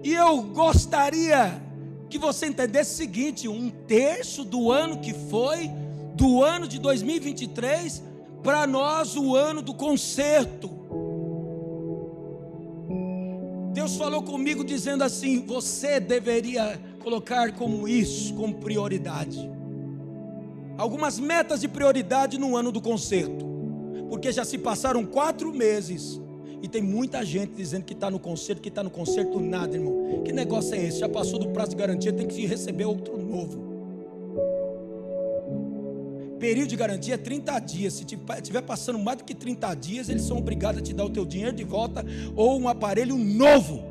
Speaker 1: E eu gostaria que você entendesse o seguinte: 1/3 do ano que foi, do ano de 2023, para nós o ano do conserto. Deus falou comigo dizendo assim: você deveria colocar como prioridade algumas metas de prioridade no ano do conserto, porque já se passaram 4 meses e tem muita gente dizendo que está no conserto, nada, irmão. Que negócio é esse? Já passou do prazo de garantia, tem que receber outro novo. Período de garantia é 30 dias. Se estiver passando mais do que 30 dias, eles são obrigados a te dar o teu dinheiro de volta ou um aparelho novo.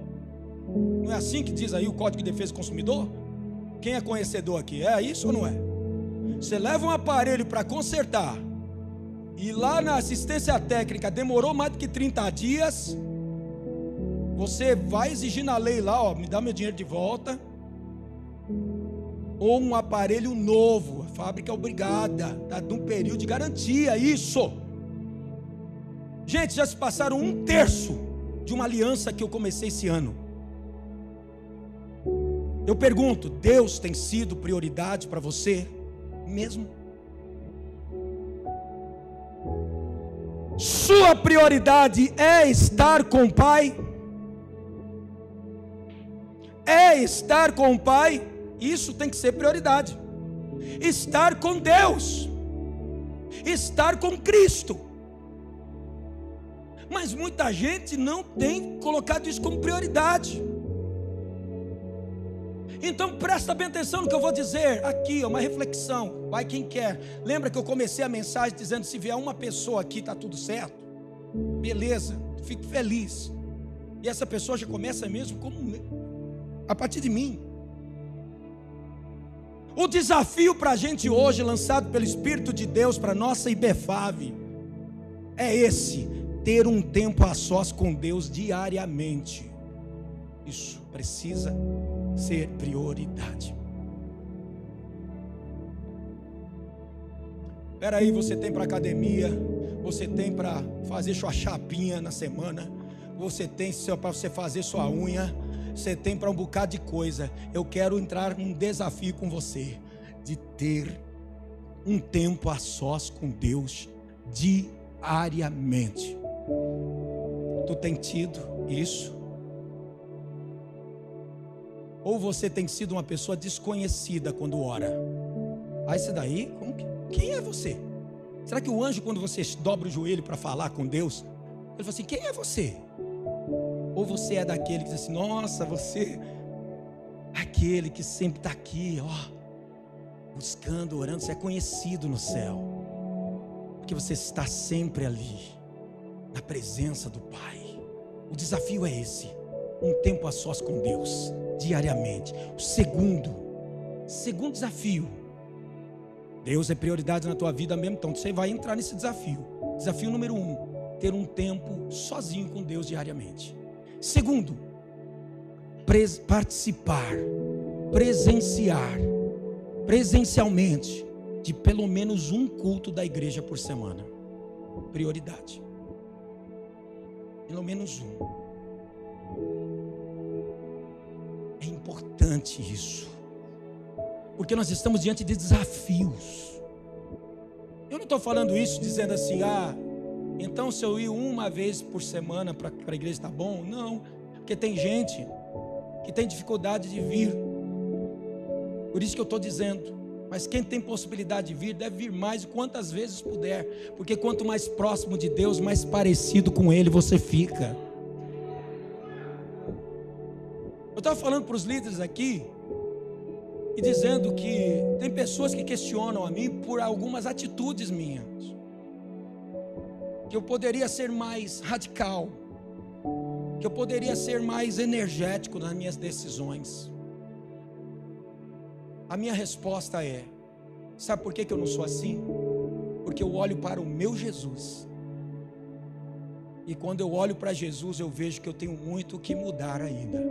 Speaker 1: Não é assim que diz aí o Código de Defesa do Consumidor? Quem é conhecedor aqui? É isso ou não é? Você leva um aparelho para consertar e lá na assistência técnica demorou mais do que 30 dias, você vai exigir na lei lá, ó, me dá meu dinheiro de volta, ou um aparelho novo. A fábrica é obrigada, está num período de garantia. Isso, gente, já se passaram 1/3 de uma aliança que eu comecei esse ano. Eu pergunto: Deus tem sido prioridade para você mesmo? Sua prioridade é estar com o Pai? É estar com o Pai? Isso tem que ser prioridade. Estar com Deus, estar com Cristo. Mas muita gente não tem colocado isso como prioridade. Então presta bem atenção no que eu vou dizer aqui, uma reflexão. Vai quem quer. Lembra que eu comecei a mensagem dizendo: se vier uma pessoa aqui, está tudo certo? Beleza, fico feliz. E essa pessoa já começa mesmo a partir de mim. O desafio para a gente hoje, lançado pelo Espírito de Deus para a nossa IBFAV, é esse: ter um tempo a sós com Deus diariamente. Isso precisa ser prioridade. Espera aí, você tem para academia, você tem para fazer sua chapinha na semana, você tem para você fazer sua unha, você tem para um bocado de coisa. Eu quero entrar num desafio com você de ter um tempo a sós com Deus diariamente. Tu tem tido isso? Ou você tem sido uma pessoa desconhecida quando ora? Ah, esse daí, quem é você? Será que o anjo, quando você dobra o joelho para falar com Deus, ele fala assim: quem é você? Ou você é daquele que diz assim: nossa, você aquele que sempre está aqui, ó, buscando, orando. Você é conhecido no céu, porque você está sempre ali, na presença do Pai. O desafio é esse: um tempo a sós com Deus, diariamente. O segundo desafio: Deus é prioridade na tua vida mesmo, então você vai entrar nesse desafio. Desafio número 1: ter um tempo sozinho com Deus diariamente. Segundo, participar, presencialmente de pelo menos um culto da igreja por semana. Prioridade. Pelo menos um. É importante isso, porque nós estamos diante de desafios. Eu não estou falando isso dizendo assim: então se eu ir uma vez por semana para a igreja está bom. Não, porque tem gente que tem dificuldade de vir. Por isso que eu estou dizendo: mas quem tem possibilidade de vir, deve vir mais e quantas vezes puder, porque quanto mais próximo de Deus, mais parecido com Ele você fica. Eu estava falando para os líderes aqui e dizendo que tem pessoas que questionam a mim por algumas atitudes minhas, que eu poderia ser mais radical, que eu poderia ser mais energético nas minhas decisões. A minha resposta é: sabe por que eu não sou assim? Porque eu olho para o meu Jesus, e quando eu olho para Jesus, eu vejo que eu tenho muito que mudar ainda,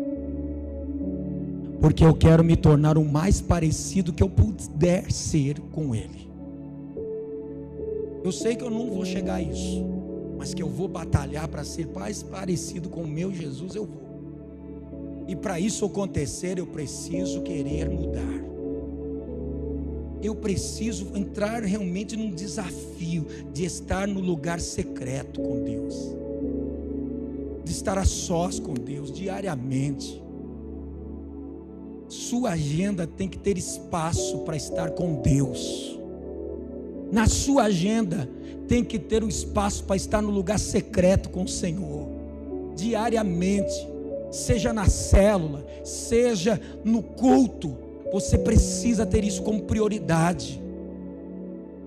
Speaker 1: porque eu quero me tornar o mais parecido que eu puder ser com Ele. Eu sei que eu não vou chegar a isso, mas que eu vou batalhar para ser mais parecido com o meu Jesus, eu vou. E para isso acontecer, eu preciso querer mudar. Eu preciso entrar realmente num desafio de estar no lugar secreto com Deus, de estar a sós com Deus diariamente. Sua agenda tem que ter espaço para estar com Deus. Na sua agenda tem que ter um espaço para estar no lugar secreto com o Senhor, diariamente, seja na célula, seja no culto. Você precisa ter isso como prioridade.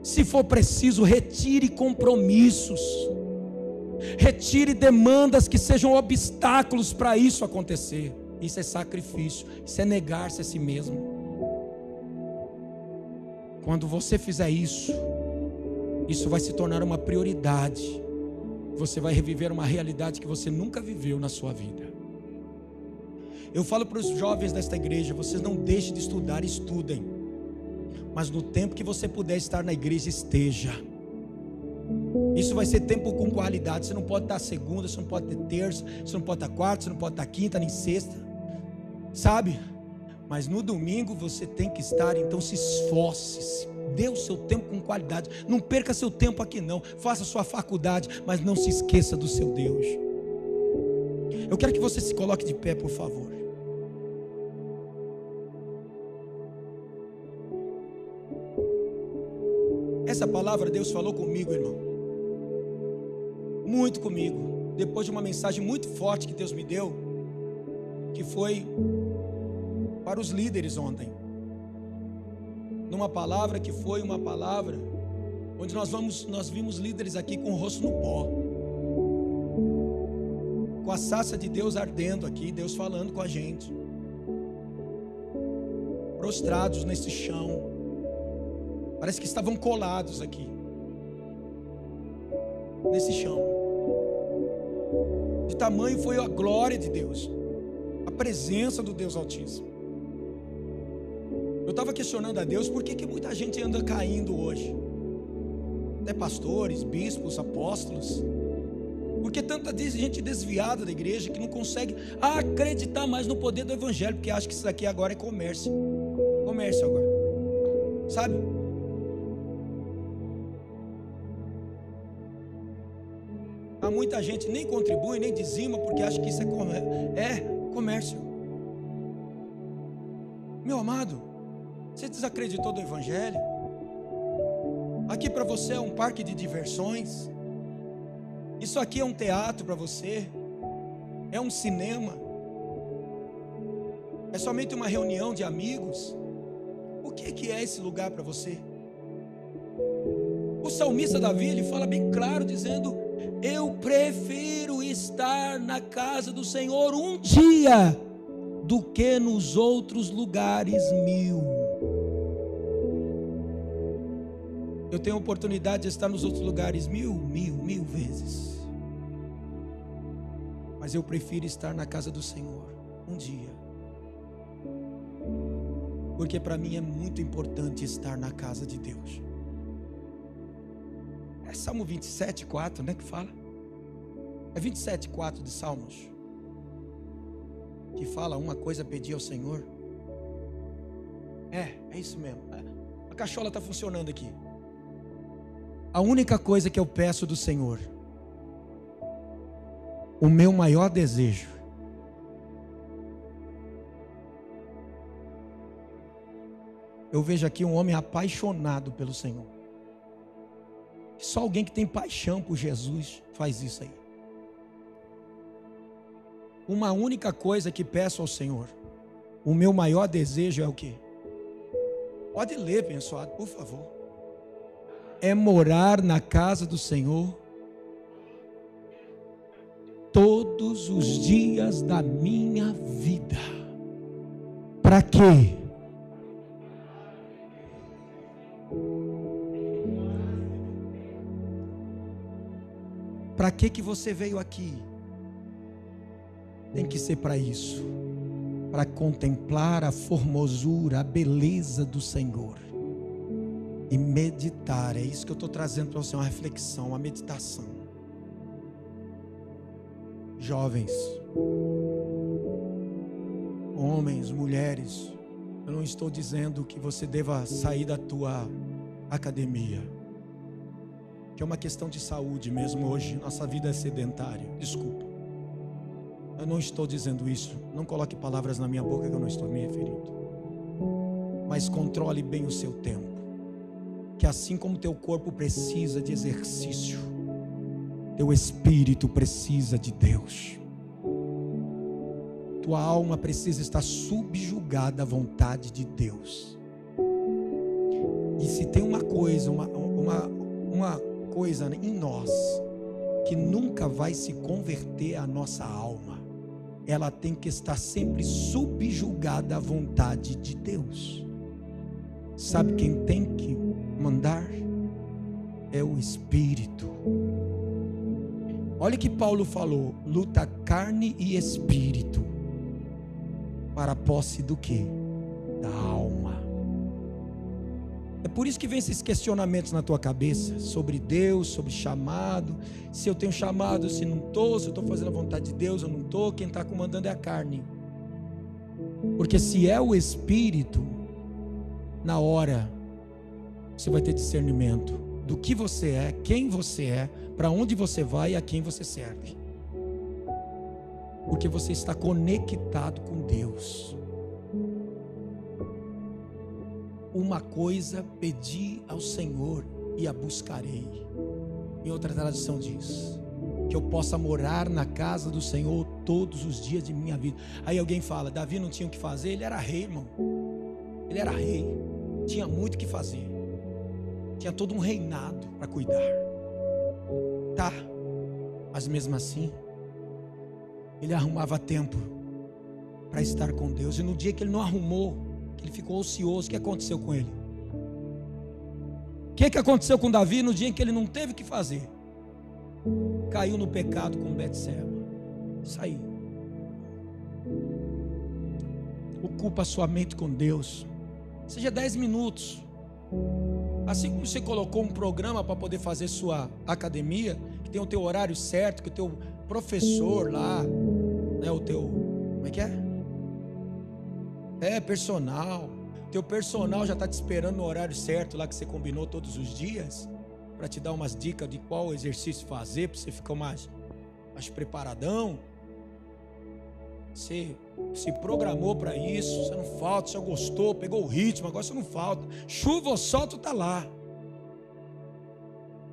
Speaker 1: Se for preciso, retire compromissos, retire demandas que sejam obstáculos para isso acontecer. Isso é sacrifício, isso é negar-se a si mesmo. Quando você fizer isso, isso vai se tornar uma prioridade. Você vai reviver uma realidade que você nunca viveu na sua vida. Eu falo para os jovens desta igreja: vocês não deixem de estudar, estudem, mas no tempo que você puder estar na igreja, esteja. Isso vai ser tempo com qualidade. Você não pode estar segunda, você não pode ter terça, você não pode estar quarta, você não pode estar quinta, nem sexta, sabe? Mas no domingo você tem que estar. Então se esforce, dê o seu tempo com qualidade. Não perca seu tempo aqui não. Faça sua faculdade, mas não se esqueça do seu Deus. Eu quero que você se coloque de pé, por favor. Essa palavra Deus falou comigo, irmão, muito comigo, depois de uma mensagem muito forte que Deus me deu, que foi para os líderes ontem, numa palavra que foi uma palavra onde nós vimos líderes aqui com o rosto no pó, com a sarça de Deus ardendo aqui, Deus falando com a gente, prostrados nesse chão. Parece que estavam colados aqui, nesse chão. De tamanho foi a glória de Deus, a presença do Deus Altíssimo. Eu estava questionando a Deus: por que muita gente anda caindo hoje? Até pastores, bispos, apóstolos. Por que tanta gente desviada da igreja que não consegue acreditar mais no poder do evangelho, porque acha que isso daqui agora é comércio. Comércio agora, sabe? Há muita gente nem contribui, nem dizima, porque acha que isso é comércio. Meu amado, você desacreditou do evangelho? Aqui para você é um parque de diversões. Isso aqui é um teatro para você. É um cinema. É somente uma reunião de amigos. O que é esse lugar para você? O salmista Davi, ele fala bem claro, dizendo: eu prefiro estar na casa do Senhor um dia do que nos outros lugares 1000. Eu tenho a oportunidade de estar nos outros lugares mil vezes, mas eu prefiro estar na casa do Senhor um dia, porque para mim é muito importante estar na casa de Deus. É Salmo 27:4, né, que fala? É 27:4 de Salmos, que fala: uma coisa pedi ao Senhor. É isso mesmo. A cachola está funcionando aqui. A única coisa que eu peço do Senhor, o meu maior desejo, eu vejo aqui um homem apaixonado pelo Senhor. Só alguém que tem paixão por Jesus faz isso aí. Uma única coisa que peço ao Senhor, o meu maior desejo é o quê? Pode ler, abençoado, por favor. É morar na casa do Senhor todos os dias da minha vida. Para quê? Para que você veio aqui? Tem que ser para isso, para contemplar a formosura, a beleza do Senhor e meditar. É isso que eu estou trazendo para você, uma reflexão, uma meditação. Jovens, homens, mulheres, eu não estou dizendo que você deva sair da tua academia, que é uma questão de saúde mesmo. Hoje nossa vida é sedentária, desculpa, eu não estou dizendo isso. Não coloque palavras na minha boca que eu não estou me referindo. Mas controle bem o seu tempo, que assim como teu corpo precisa de exercício, teu espírito precisa de Deus. Tua alma precisa estar subjugada à vontade de Deus. E se tem uma coisa, uma coisa em nós que nunca vai se converter à nossa alma, ela tem que estar sempre subjugada à vontade de Deus. Sabe quem tem que mandar? É o Espírito. Olha o que Paulo falou: luta carne e espírito, para a posse do quê? Da alma. É por isso que vem esses questionamentos na tua cabeça sobre Deus, sobre chamado. Se eu tenho chamado, se não estou, se eu estou fazendo a vontade de Deus, eu não estou. Quem está comandando é a carne. Porque se é o Espírito, na hora você vai ter discernimento do que você é, quem você é, para onde você vai e a quem você serve. Porque você está conectado com Deus. Uma coisa pedi ao Senhor e a buscarei. Em outra tradução diz que eu possa morar na casa do Senhor todos os dias de minha vida. Aí alguém fala: Davi não tinha o que fazer? Ele era rei, irmão. Ele era rei, tinha muito o que fazer, tinha todo um reinado para cuidar. Tá, mas mesmo assim ele arrumava tempo para estar com Deus. E no dia que ele não arrumou, que ele ficou ocioso, o que aconteceu com ele? O que aconteceu com Davi no dia em que ele não teve o que fazer? Caiu no pecado com Betseba. Isso aí. Ocupa a sua mente com Deus. Seja 10 minutos. Assim como você colocou um programa para poder fazer sua academia, que tem o teu horário certo, que o teu professor lá, né, o teu, como é que é? Personal. Teu personal já está te esperando no horário certo lá que você combinou todos os dias, para te dar umas dicas de qual exercício fazer, para você ficar mais preparadão. Você se programou para isso, você não falta, você gostou, pegou o ritmo, agora você não falta. Chuva ou sol, tu está lá.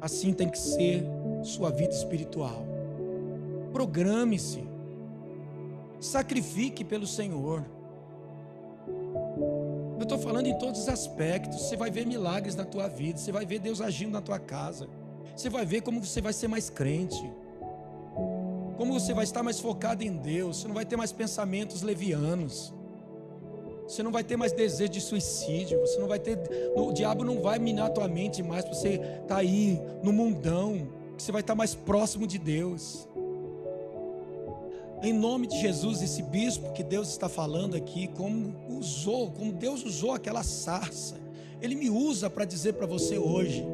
Speaker 1: Assim tem que ser sua vida espiritual. Programe-se, sacrifique pelo Senhor. Eu estou falando em todos os aspectos. Você vai ver milagres na tua vida, você vai ver Deus agindo na tua casa, você vai ver como você vai ser mais crente, como você vai estar mais focado em Deus. Você não vai ter mais pensamentos levianos, você não vai ter mais desejo de suicídio, você não vai ter, o diabo não vai minar a tua mente mais para você estar aí no mundão, você vai estar mais próximo de Deus. Em nome de Jesus, esse bispo que Deus está falando aqui, como Deus usou aquela sarça, Ele me usa para dizer para você hoje: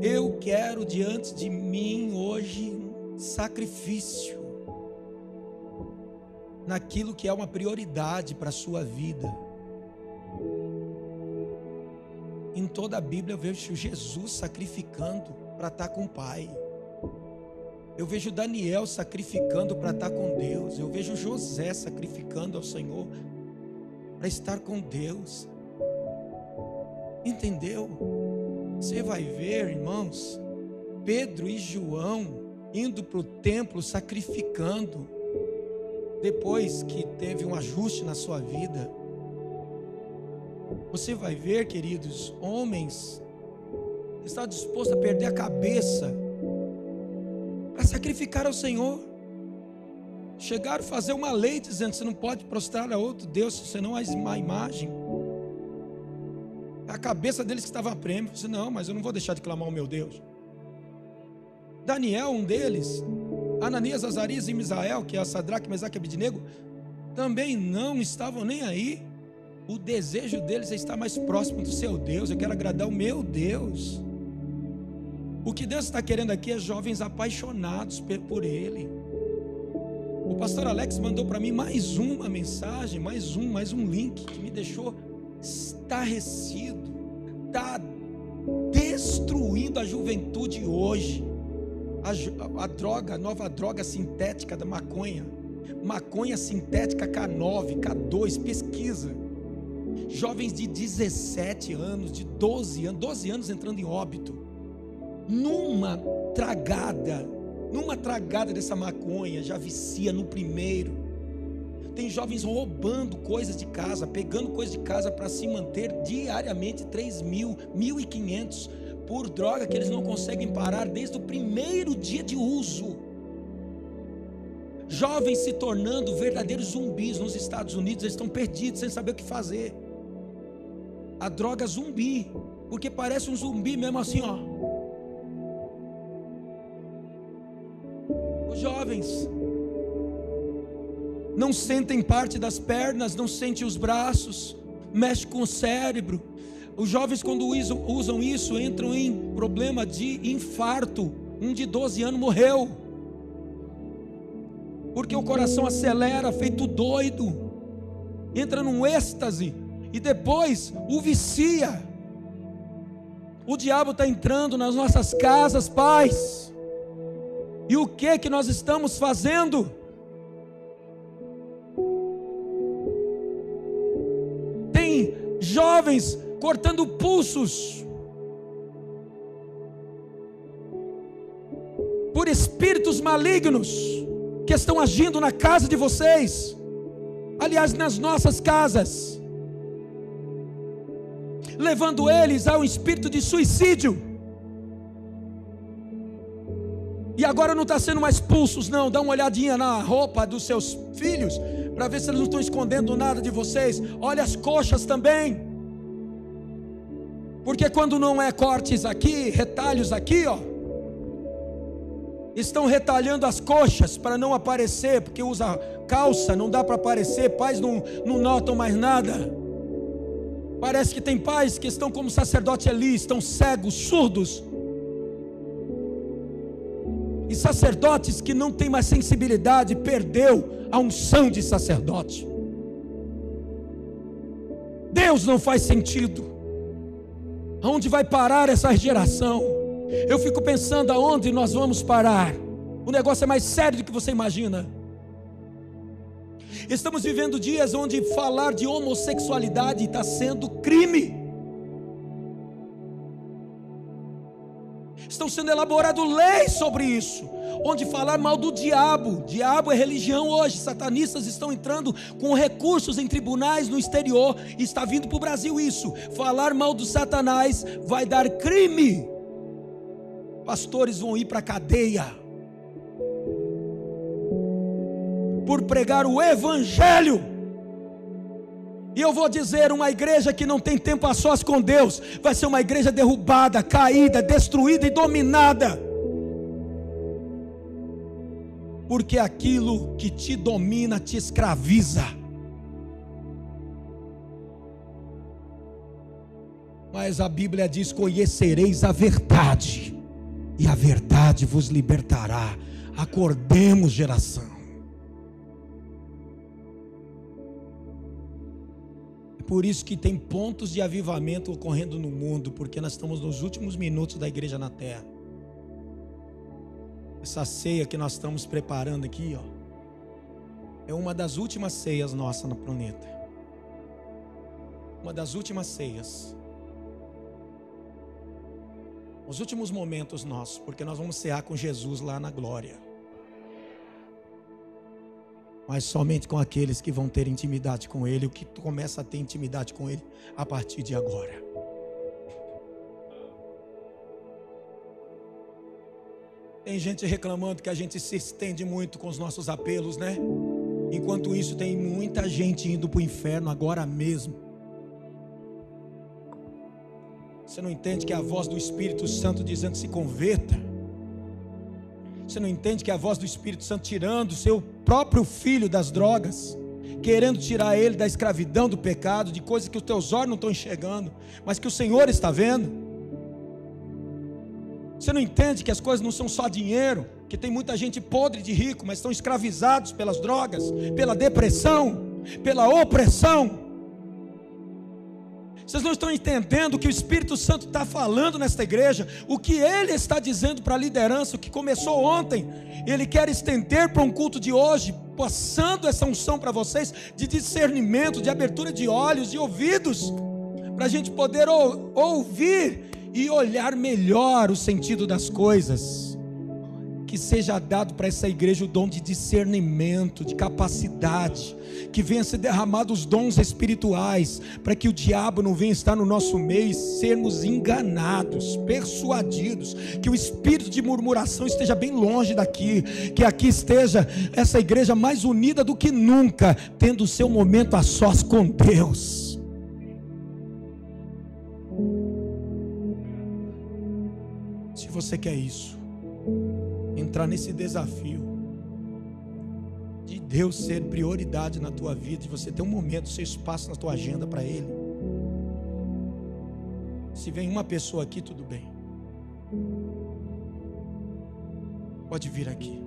Speaker 1: eu quero diante de mim hoje sacrifício naquilo que é uma prioridade para a sua vida. Em toda a Bíblia eu vejo Jesus sacrificando para estar com o Pai. Eu vejo Daniel sacrificando para estar com Deus. Eu vejo José sacrificando ao Senhor para estar com Deus. Entendeu? Você vai ver, irmãos, Pedro e João indo para o templo sacrificando, depois que teve um ajuste na sua vida. Você vai ver, queridos, homens que estão dispostos a perder a cabeça para sacrificar ao Senhor. Chegaram a fazer uma lei dizendo: você não pode prostrar a outro Deus, senão a imagem. A cabeça deles que estava a prêmio. Disse: não, mas eu não vou deixar de clamar ao meu Deus. Daniel, um deles, Ananias, Azarias e Misael, que é Sadraque, Mesaque e Abednego, também não estavam nem aí. O desejo deles é estar mais próximo do seu Deus. Eu quero agradar o meu Deus. O que Deus está querendo aqui é jovens apaixonados por Ele. O pastor Alex mandou para mim mais uma mensagem, mais um link que me deixou estarrecido. Está destruindo a juventude hoje. A nova droga sintética da maconha. Maconha sintética K9, K2, pesquisa. Jovens de 17 anos, de 12 anos entrando em óbito. Numa tragada dessa maconha, já vicia no primeiro. Tem jovens roubando coisas de casa, pegando coisas de casa para se manter diariamente 3.000, 1.500 por droga que eles não conseguem parar desde o primeiro dia de uso. Jovens se tornando verdadeiros zumbis nos Estados Unidos. Eles estão perdidos, sem saber o que fazer. A droga zumbi, porque parece um zumbi mesmo assim, ó. Os jovens não sentem parte das pernas, não sentem os braços, mexe com o cérebro. Os jovens, quando usam isso, entram em problema de infarto. Um de 12 anos morreu, porque o coração acelera, feito doido, entra num êxtase, e depois o vicia. O diabo está entrando nas nossas casas, pais, e o que nós estamos fazendo? Tem jovens cortando pulsos por espíritos malignos que estão agindo na casa de vocês, aliás, nas nossas casas, levando eles ao espírito de suicídio. E agora não está sendo mais pulsos, não. Dá uma olhadinha na roupa dos seus filhos, para ver se eles não estão escondendo nada de vocês. Olha as coxas também, porque quando não é cortes aqui, retalhos aqui, ó, estão retalhando as coxas para não aparecer, porque usa calça, não dá para aparecer. Pais não notam mais nada. Parece que tem pais que estão como sacerdote Eli, estão cegos, surdos. E sacerdotes que não têm mais sensibilidade, perdeu a unção de sacerdote. Deus não faz sentido. Aonde vai parar essa geração? Eu fico pensando aonde nós vamos parar. O negócio é mais sério do que você imagina. Estamos vivendo dias onde falar de homossexualidade está sendo crime. Estão sendo elaboradas leis sobre isso, onde falar mal do diabo. Diabo é religião hoje. Satanistas estão entrando com recursos em tribunais no exterior. E está vindo para o Brasil isso. Falar mal do Satanás vai dar crime. Pastores vão ir para a cadeia por pregar o evangelho. E eu vou dizer, uma igreja que não tem tempo a sós com Deus, vai ser uma igreja derrubada, caída, destruída e dominada. Porque aquilo que te domina te escraviza. Mas a Bíblia diz: conhecereis a verdade, e a verdade vos libertará. Acordemos, geração. Por isso que tem pontos de avivamento ocorrendo no mundo, porque nós estamos nos últimos minutos da igreja na terra. Essa ceia que nós estamos preparando aqui, ó, é uma das últimas ceias nossas no planeta. Uma das últimas ceias. Os últimos momentos nossos, porque nós vamos cear com Jesus lá na glória. Mas somente com aqueles que vão ter intimidade com Ele, o que começa a ter intimidade com Ele a partir de agora. Tem gente reclamando que a gente se estende muito com os nossos apelos, né? Enquanto isso, tem muita gente indo para o inferno agora mesmo. Você não entende que é a voz do Espírito Santo dizendo se converta? Você não entende que é a voz do Espírito Santo tirando o seu próprio filho das drogas, querendo tirar ele da escravidão, do pecado, de coisas que os teus olhos não estão enxergando, mas que o Senhor está vendo? Você não entende que as coisas não são só dinheiro, que tem muita gente podre de rico, mas estão escravizados pelas drogas, pela depressão, pela opressão? Vocês não estão entendendo o que o Espírito Santo está falando nesta igreja, o que Ele está dizendo para a liderança, o que começou ontem. Ele quer estender para um culto de hoje, passando essa unção para vocês, de discernimento, de abertura de olhos e ouvidos, para a gente poder ouvir e olhar melhor o sentido das coisas. Que seja dado para essa igreja o dom de discernimento, de capacidade, que venha ser derramado os dons espirituais, para que o diabo não venha estar no nosso meio e sermos enganados, persuadidos, que o espírito de murmuração esteja bem longe daqui, que aqui esteja essa igreja mais unida do que nunca, tendo o seu momento a sós com Deus. Se você quer isso, entrar nesse desafio de Deus ser prioridade na tua vida, de você ter um momento, seu espaço na tua agenda para Ele. Se vem uma pessoa aqui, tudo bem, pode vir aqui.